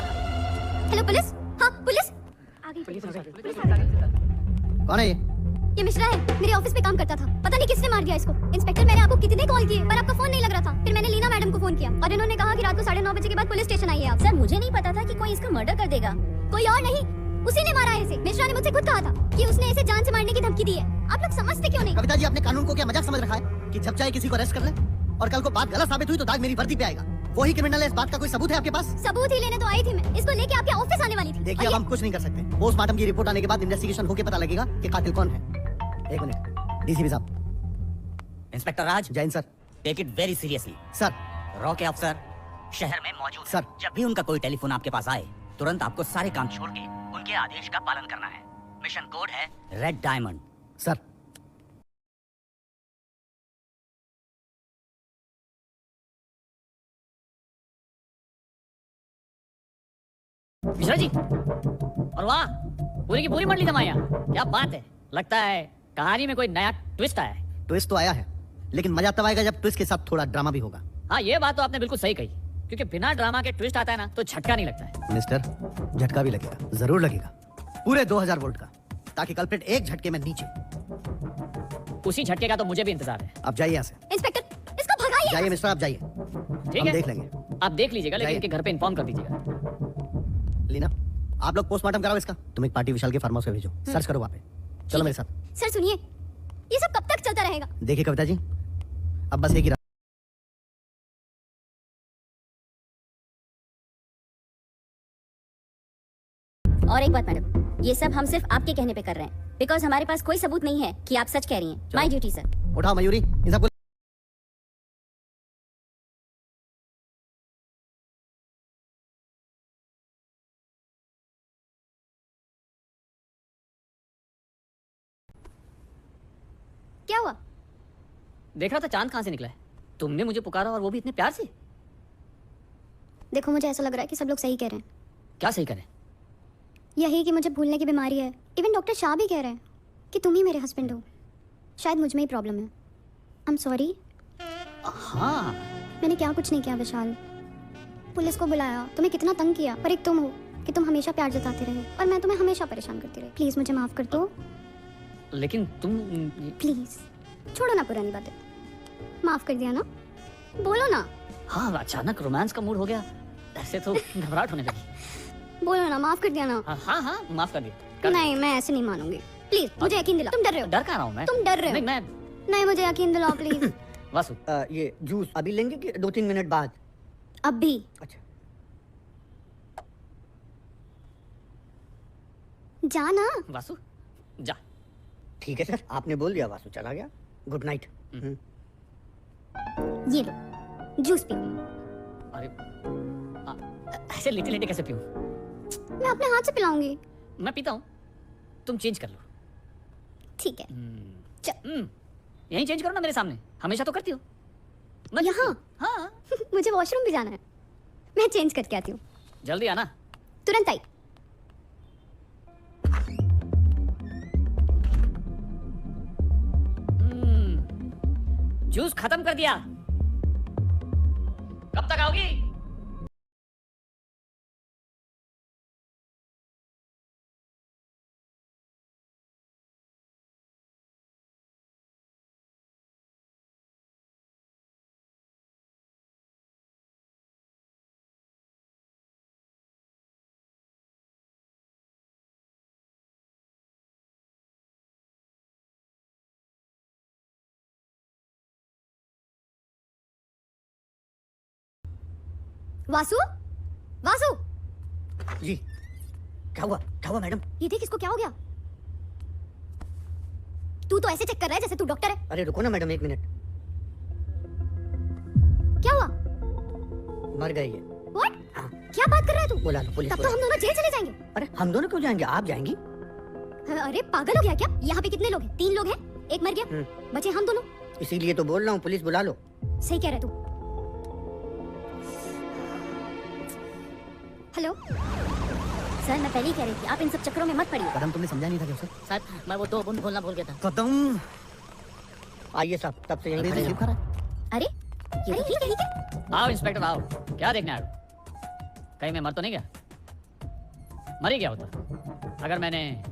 hello police. हाँ पुलिस आ गई। कौन है ये मिश्रा है, मेरे ऑफिस पे काम करता था। पता नहीं किसने मार दिया इसको। इंस्पेक्टर, मैंने आपको कितने कॉल किए पर आपका फोन नहीं लग रहा था। फिर मैंने लीना मैडम को फोन किया और इन्होंने कहा कि रात को 9:30 बजे के बाद पुलिस स्टेशन आइए आप। सर, मुझे नहीं पता था कि कोई इसका मर्डर कर देगा। कोई और नहीं, उसी ने मारा है इसे। मिश्रा ने मुझसे खुद कहा था कि उसने इसे जान से मारने की धमकी दी है। आप लोग समझते क्यों नहीं? कविता जी, अपने कानून को क्या मजाक समझ रखा है कि जब चाहे किसी को अरेस्ट कर ले और कल को बात गलत साबित हुई तो दाग मेरी वर्दी पे आएगा। वही क्रिमिनल है, इस बात का कोई सबूत है आपके पास? सबूत ही लेने तो आई थी मैं, इसको लेके आपके ऑफिस आने वाली थी। देखिए, अब हम कुछ नहीं कर सकते। पोस्टमार्टम की रिपोर्ट आने के बाद इन्वेस्टिगेशन होके पता लगेगा कि कातिल कौन है। एक मिनट, डीसीपी साहब। Inspector Raj, Jain sir. Take it very seriously. Sir. रॉ के अफसर शहर में मौजूद सर। हैं। जब भी उनका कोई टेलीफोन आपके पास आए, तुरंत आपको सारे काम छोड़ के उनके आदेश का पालन करना है। मिशन कोड है red diamond. Sir. Mishra ji, और वाह, पूरी की पूरी मंडली जमाई यहाँ। क्या बात है, लगता है कहानी में कोई नया ट्विस्ट आया है। ट्विस्ट तो आया है, लेकिन मजा तब आएगा जब ट्विस्ट के साथ थोड़ा ड्रामा भी होगा। हाँ, ये बात तो आपने बिल्कुल सही कही, क्योंकि बिना ड्रामा के ट्विस्ट आता है ना तो झटका नहीं लगता है। मिस्टर, झटका भी लगेगा, जरूर लगेगा। पूरे 2000 वोल्ट का, ताकि कल्प्रिट एक झटके में नीचे। उसी झटके का तो मुझे भी इंतजार है। आप जाइए यहाँ से। इंस्पेक्टर इसको भगाइए। जाइए मिस्टर, आप जाइए, ठीक हम है, देख लेंगे। आप देख लीजिएगा, लेकिन जाइए। इनके घर पे इन्फॉर्म कर दीजिएगा। लीना, आप लोग पोस्टमार्टम कराओ इसका। तुम एक पार्टी विशाल के फार्म हाउस पे भेजो, सर्च करो वहाँ पे। चलो मेरे साथ। सर सुनिए, ये सब कब तक चलता रहेगा? देखिए कविता जी, अब बस एक ही और एक बात मैडम, ये सब हम सिर्फ आपके कहने पे कर रहे हैं, बिकॉज हमारे पास कोई सबूत नहीं है कि आप सच कह रही हैं। My duty sir. उठाओ मयूरी, इन सबको। क्या हुआ? देख रहा था चांद कहाँ से निकला है। तुमने मुझे पुकारा और वो भी इतने प्यार से। देखो मुझे ऐसा लग रहा है कि सब लोग सही कह रहे हैं। क्या सही करें? यही कि मुझे भूलने की बीमारी है। इवन डॉक्टर शाह भी कह रहे हैं कि तुम ही मेरे हस्बैंड हो। शायद मुझ में ही प्रॉब्लम है। I am sorry. हाँ, मैंने क्या कुछ नहीं किया विशाल। पुलिस को बुलाया, तुम्हें कितना तंग किया, पर एक तुम हो कि तुम हमेशा प्यार जताते रहे और मैं तुम्हें हमेशा परेशान करती रही। प्लीज मुझे माफ कर दो। लेकिन तुम प्लीज छोड़ो ना पुरानी बातें। माफ कर दिया ना? बोलो ना। हाँ, अचानक रोमांस का मूड हो गया, ऐसे तो घबराहट होने लगी। बोलो ना, माफ कर दिया ना? हाँ, माफ कर दिया। नहीं, मैं ऐसे नहीं मानूंगी। प्लीज मुझे यकीन दिलाओ। तुम डर रहे हो। डर कहाँ रहा हूँ मैं? तुम डर रहे हो। नहीं, मैं नहीं, मुझे यकीन दिलाओ प्लीज। वासु, ये जूस अभी लेंगे कि 2-3 मिनट बाद? अब भी? अच्छा। जा ना। वासु जा। ठीक है सर, आपने बोल दिया, वासु चला गया। Good night. ये लो जूस पियो। अरे ऐसे लेटे लेटे कैसे पीऊं? मैं अपने हाथ से पिलाऊंगी। मैं पीता हूँ, तुम चेंज कर लो। ठीक है। यहीं चेंज करो ना मेरे सामने, हमेशा तो करती हो। यहाँ? हाँ। मुझे वॉशरूम भी जाना है, मैं चेंज करके आती हूँ। जल्दी आना। तुरंत आई। जूस खत्म कर दिया। कब तक आओगी? वासु, वासु। जी, क्या हुआ? क्या हुआ मैडम? ये देख, इसको क्या हो गया? तू तो ऐसे चेक कर रहा है जैसे तू डॉक्टर है। अरे रुको ना मैडम, 1 मिनट। क्या हुआ? मर गई है। What? हाँ। क्या बात कर रहा है तू? बुला लो पुलिस। तब तो हम दोनों जेल चले जाएंगे। अरे हम दोनों क्यों जाएंगे? आप जाएंगी। अरे पागल हो गया क्या? यहाँ पे कितने लोग हैं? 3 लोग हैं, एक मर गया, बचे हम दोनों। इसीलिए तो बोल रहा हूँ, पुलिस बुला लो। सही कह रहे तू। हेलो सर, मैं पहले ही कह रही थी, आप इन सब चक्करों में मत पड़िए। कदम तुमने समझा नहीं था क्या उसे? सर, मैं वो 2 बूंद बोलना भूल गया था। कदम। आइए साहब, तब से यहीं खड़े अरे हैं। खा रहा है। अरे ये तो ठीक है। आओ इंस्पेक्टर आओ। क्या देखने आए हो? कहीं मैं मर तो नहीं गया? मर ही गया होता अगर मैंने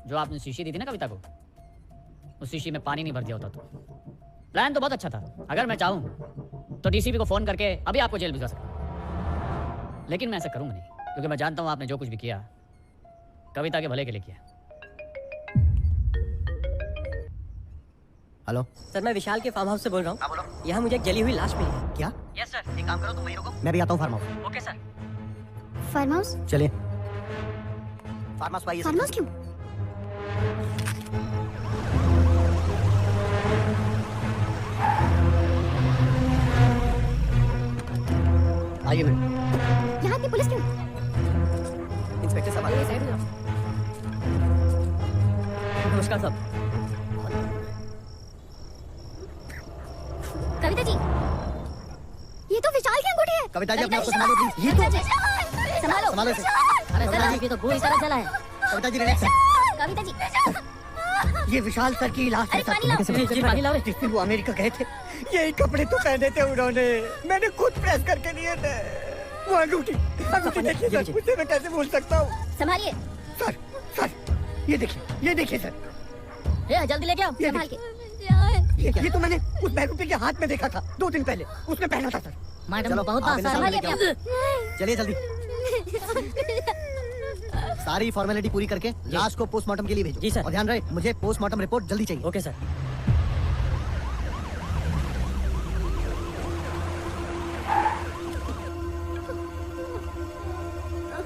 जो आपने शीशी दी थी ना कविता को, उस शीशी में पानी नहीं भर दिया होता तो। प्लान तो बहुत अच्छा था। अगर मैं चाहूँ तो डीसीपी को फोन करके अभी आपको जेल भिजवा सकता, लेकिन मैं ऐसा करूंगा नहीं, क्योंकि मैं जानता हूँ आपने जो कुछ भी किया कविता के भले के लिए किया। हेलो सर, मैं विशाल के फार्म हाउस से बोल रहा हूँ। यहाँ मुझे एक जली हुई लाश मिली है। क्या? यस सर, एक काम करो, तुम वहीं रुको। मैं भी आता हूँ farm house. Okay sir. Farm house? चलिए फार्म हाउस आइए। फार्म हाउस क्यों? आइए मैडम। यहाँ की पुलिस क्यों? इंस्पेक्टर साहब ये साइड में जाओ। नमस्कार साहब। कविता जी, ये तो विशाल की अंगूठी है। कविता जी, अपने आप को संभालो प्लीज। ये तो संभालो। संभालो इसे। अरे सर, ये तो बुरी तरह जला है। कविता जी रिलैक्स। कविता जी, ये विशाल सर की लाश है। अरे पानी लाओ। जी पानी लाओ रे। जिस दिन वो अमेरिका गए थे, यही कपड़े तो पहने थे उन्होंने। मैंने खुद प्रेस करके लिए थे। वो अंगूठी देखिए सर, उसे मैं कैसे भूल सकता हूँ? संभालिए। सर ये देखिए सर, ए जल्दी लेके आओ। ये संभाल के। ये तो मैंने उस बहरूपी के हाथ में देखा था 2 दिन पहले, उसने पहना था सर। मैडम चलो, बहुत आप इन्हें आसान सामने है। लेके आओ। चलिए जल्दी। सारी फॉर्मेलिटी पूरी करके लाश को पोस्टमार्टम के लिए भेजो। जी, सर। और ध्यान रहे, मुझे पोस्टमार्टम रिपोर्ट जल्दी चाहिए। Okay sir.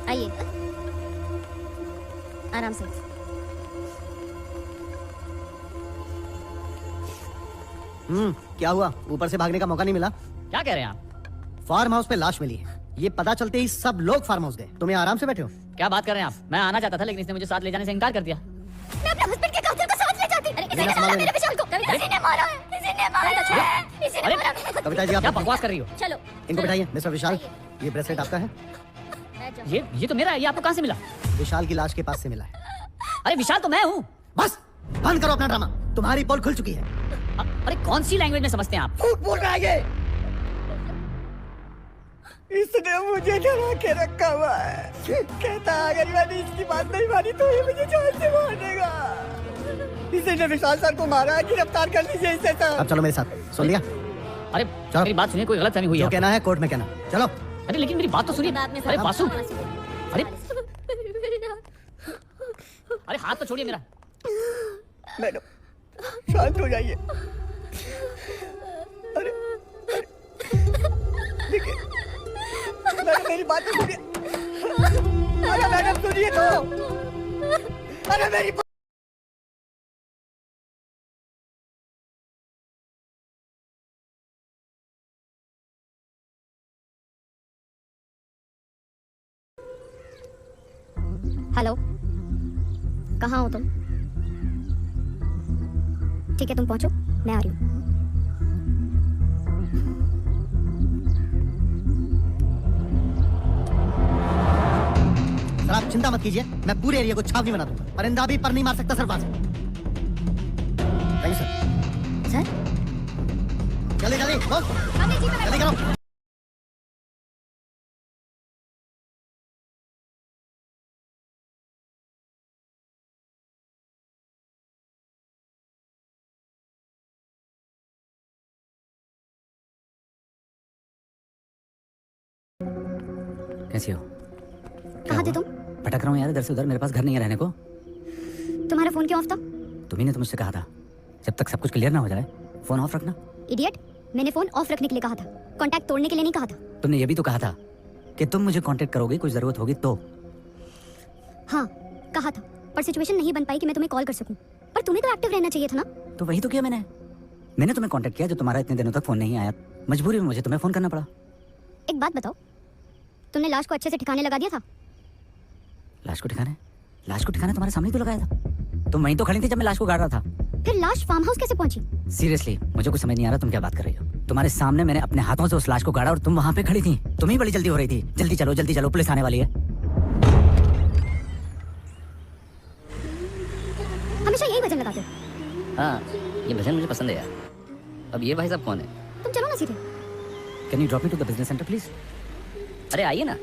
आइए, आराम से। क्या हुआ? ऊपर से भागने का मौका नहीं मिला? क्या कह रहे हैं आप? फार्म हाउस पे लाश मिली है, ये पता चलते ही सब लोग फार्म हाउस गए। तुम यहाँ आराम से बैठे हो? क्या बात कर रहे हैं आप? मैं आना चाहता था लेकिन इसने मुझे साथ ले जाने से इनकार कर दिया। मैं अपने हस्बैंड के कातिल को साथ ले जाती। अरे बिना संभाले मेरे विशाल को किसी ने मारा है, किसी ने मारा है, किसी ने अरे मारा। कविता जी, क्या आप बकवास कर रही हो? चलो इनको बैठाइए। मिस्टर विशाल, ये ब्रेसलेट आपका है? बैठ जाओ। ये तो मेरा है, ये आपको कहाँ से मिला? विशाल की लाश के पास से मिला है। अरे विशाल तो मैं हूँ। बस बंद करो अपना ड्रामा, तुम्हारी पोल खुल चुकी है। अरे कौन सी लैंग्वेज में समझते हैं आप? झूठ बोल रहा है ये। इसने मुझे डरा के रखा हुआ है, कहता अगर मैंने इसकी बात नहीं मानी तो ये मुझे जान से मार देगा। इसने विशाल सर को मारा, गिरफ्तार कर लीजिए इसे सर। अब चलो मेरे साथ, सुन लिया? अरे चलो। मेरी बात सुनिए, कोई गलतफहमी हुई जो है। कहना है कोर्ट में कहना। चलो। अरे लेकिन मेरी बात तो सुनिए। बाद में अरे बासु, अरे अरे हाथ तो छोड़िए मेरा। मैडम शांत हो जाइए। अरे देखिए मैडम, मेरी बात तो सुनिए। अरे मैडम सुनिए तो। अरे मेरी हेलो, कहाँ हो तुम? ठीक है, तुम पहुंचो, मैं आ रही हूँ। सर आप चिंता मत कीजिए, मैं पूरे एरिया को छावनी बना दूंगा। परिंदा भी पर नहीं मार सकता सरबाज। Thank you sir. सर, जल्दी जल्दी बोल, आगे जी में जल्दी करो। कैसी हो? कहाँ थे तुम? भटक रहा हूँ यार, इधर से उधर। मेरे पास घर नहीं है रहने को। तुम्हारा फोन क्यों ऑफ था? तुम्ही ने तो मुझसे कहा था जब तक सब कुछ क्लियर ना हो जाए फोन ऑफ रखना। इडियट, मैंने फोन ऑफ रखने के लिए कहा था, कांटेक्ट तोड़ने के लिए नहीं कहा था। तुमने ये भी तो कहा था कि तुम मुझे कांटेक्ट करोगे कोई जरूरत होगी तो। हाँ कहा था, पर सिचुएशन नहीं बन पाई कि मैं तुम्हें कॉल कर सकूं। पर तुम्हें तो एक्टिव रहना चाहिए था ना। तो वही तो किया मैंने तुम्हें कांटेक्ट किया, जो तुम्हारा इतने दिनों तक फोन नहीं आया। मजबूरी में मुझे तुम्हें फोन करना पड़ा। एक बात बताओ, तुमने लाश को अच्छे से ठिकाने लगा दिया था? लाश को ठिकाने तुम्हारे सामने तो लगाया था। तुम वहीं तो खड़ी थी जब मैं लाश को गाड़ रहा था। फिर लाश फार्म हाउस कैसे पहुंची? सीरियसली मुझे कुछ समझ नहीं आ रहा तुम क्या बात कर रही हो। तुम्हारे सामने मैंने अपने हाथों से उस लाश को गाड़ा और तुम वहां पे खड़ी थी। तुम्हें बड़ी जल्दी हो रही थी। जल्दी चलो पुलिस आने वाली है। हमेशा यही वजन लगाते हो। हाँ, ये भजन मुझे पसंद है यार। अब ये भाई साहब कौन है? तुम चलो ना सीधे। Can you drop me to the business centre please? अरे आइए ना।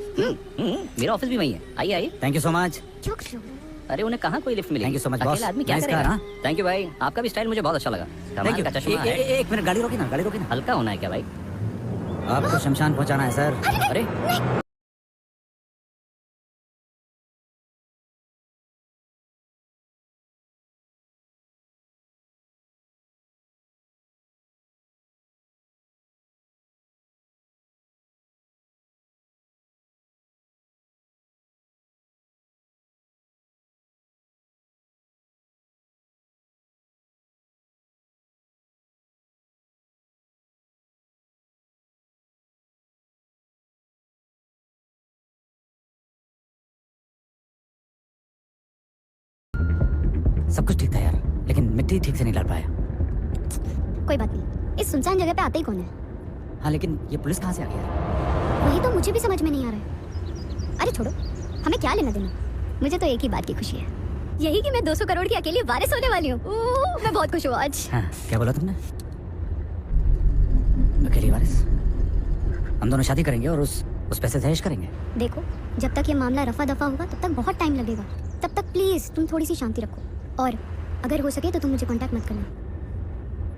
मेरा ऑफिस भी वही है, आइए आइए। Thank you so much. क्यों कर लो? अरे उन्हें कहाँ कोई लिफ्ट मिली? Thank you so much, boss. अकेला आदमी क्या Nice करेगा? car, थैंक यू भाई, आपका भी स्टाइल मुझे बहुत अच्छा लगा। Thank you. कमाल का चश्मा है। एक मिनट, गाड़ी रोकी ना। हल्का होना है क्या भाई? आपको शमशान पहुंचाना है सर। अरे सब कुछ ठीक था यार, लेकिन मिट्टी ठीक से नहीं डाल पाया। कोई बात नहीं, इस सुनसान जगह पे आते ही कौन है? हाँ लेकिन ये पुलिस कहाँ से आ गई यार? वही तो मुझे भी समझ में नहीं आ रहा है। अरे छोड़ो, हमें क्या लेना देना। मुझे तो एक ही बात की खुशी है, यही कि मैं 200 करोड़ की अकेली वारिस होने वाली हूँ। मैं बहुत खुश हूँ आज। हाँ, क्या बोला तुमने? अकेली वारिस? हम दोनों शादी करेंगे और उस पैसे से ऐश करेंगे। देखो, जब तक ये मामला रफा दफा होगा तब तक बहुत टाइम लगेगा। तब तक प्लीज तुम थोड़ी सी शांति रखो और अगर हो सके तो तुम मुझे कांटेक्ट मत करना।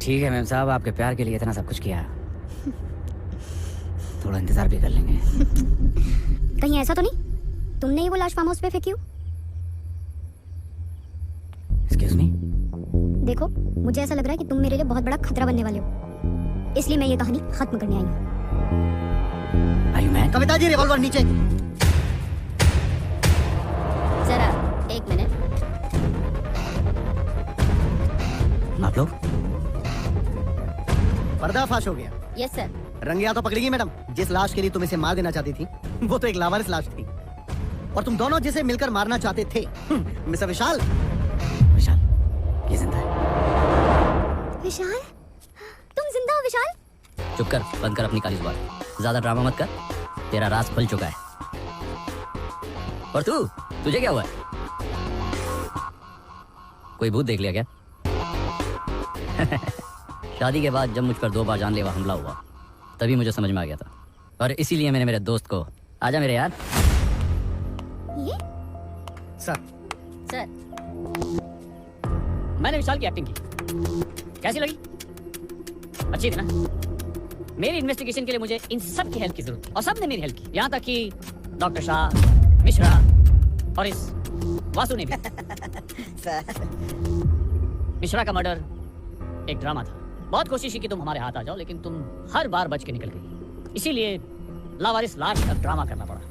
ठीक है मैम साहब, आपके प्यार के लिए इतना सब कुछ किया, थोड़ा इंतजार भी कर लेंगे। कहीं ऐसा तो नहीं तुमने ही वो लाश फार्म हाउस पे फेंकी हो? Excuse me. देखो मुझे ऐसा लग रहा है कि तुम मेरे लिए बहुत बड़ा खतरा बनने वाले हो, इसलिए मैं ये कहानी खत्म करने आई हूँ। Are you man? Kavita ji revolver नीचे। जरा एक मिनट। आप लोग? पर्दाफाश हो गया। Yes sir. रंगे हाथों पकड़ेगी मैडम। जिस लाश के लिए तुम इसे मार देना चाहती थी वो तो एक लावारिस लाश थी, और तुम दोनों जिसे मिलकर मारना चाहते थे मिस्टर विशाल। विशाल ये जिंदा है। विशाल, तुम जिंदा हो विशाल? चुप कर, बंद कर अपनी काली जुबान, ज्यादा ड्रामा मत कर, तेरा राज खुल चुका है। और तुझे क्या हुआ है? कोई भूत देख लिया क्या? शादी के बाद जब मुझ पर 2 बार जानलेवा हमला हुआ तभी मुझे समझ में आ गया था, और इसीलिए मैंने मेरे दोस्त को, आजा मेरे यार। ये सर सर मैंने विशाल की एक्टिंग की, कैसी लगी? अच्छी थी ना? मेरी इन्वेस्टिगेशन के लिए मुझे इन सब की हेल्प की जरूरत थी, और सब ने मेरी हेल्प की, यहाँ तक कि डॉक्टर शाह, मिश्रा और इस वासु ने भी। मिश्रा का मर्डर एक ड्रामा था। बहुत कोशिश की कि तुम हमारे हाथ आ जाओ, लेकिन तुम हर बार बच के निकल गई, इसीलिए लावारिस लाश का ड्रामा करना पड़ा।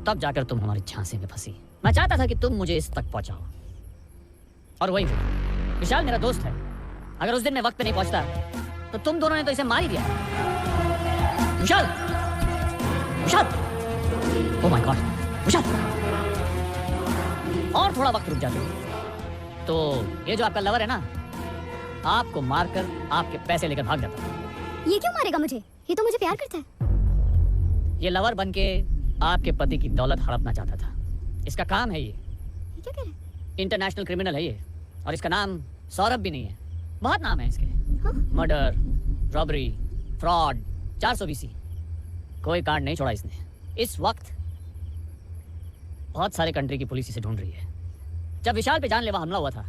तब जाकर तुम हमारी झांसे में फंसी। मैं चाहता था कि तुम मुझे इस तक पहुंचाओ, और वही हुआ। विशाल मेरा दोस्त है, अगर उस दिन मैं वक्त पे नहीं पहुंचता तो तुम दोनों ने तो इसे मार ही दिया। विशाल, विशाल, ओह माय गॉड, विशाल, और थोड़ा वक्त रुक जाते तो ये जो आपका लवर है ना, आपको मारकर आपके पैसे लेकर भाग जाता। ये क्यों मारेगा मुझे? ये तो मुझे प्यार करता है। ये लवर बन के आपके पति की दौलत हड़पना चाहता था। इसका काम है ये क्या कह रहे हैं? इंटरनेशनल क्रिमिनल है ये, और इसका नाम सौरभ भी नहीं है, बहुत नाम है इसके। हाँ? मर्डर, रॉबरी, फ्रॉड, 420, कोई कांड नहीं छोड़ा इसने। इस वक्त बहुत सारे कंट्री की पुलिस इसे ढूंढ रही है। जब विशाल पे जानलेवा हमला हुआ था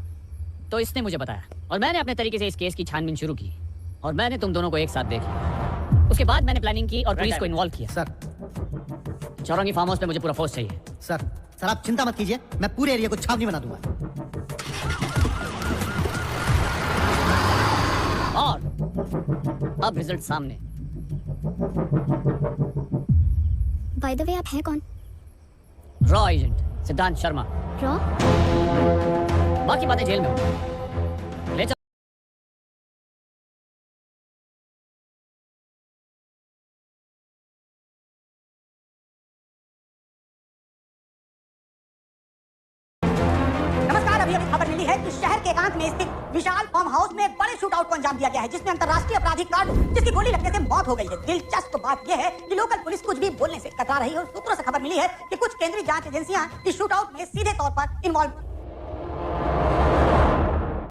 तो इसने मुझे बताया, और मैंने अपने तरीके से इस केस की छानबीन शुरू की, और मैंने तुम दोनों को एक साथ देख लिया। उसके बाद मैंने प्लानिंग की और पुलिस को इन्वॉल्व किया। सर चौरंगी फार्म हाउस पे मुझे पूरा फोर्स चाहिए। सर आप चिंता मत कीजिए, मैं पूरे एरिया को छावनी बना दूंगा। और अब रिजल्ट सामने। बाय द वे आप हैं कौन? रॉ एजेंट सिद्धांत शर्मा। रॉ? बाकी बातें जेल में होंगी। ले चल। नमस्कार, अभी खबर मिली है कि शहर के एकांत में स्थित विशाल फार्म हाउस में बड़े शूटआउट को अंजाम दिया गया है, जिसमें अंतर्राष्ट्रीय आपराधिक कार्ड जिसकी गोली लगने से मौत हो गई है। दिलचस्प बात यह है कि लोकल पुलिस कुछ भी बोलने से कतरा रही है, और सूत्रों से खबर मिली है कि कुछ केंद्रीय जांच एजेंसियां इस शूटआउट में सीधे तौर पर इन्वॉल्व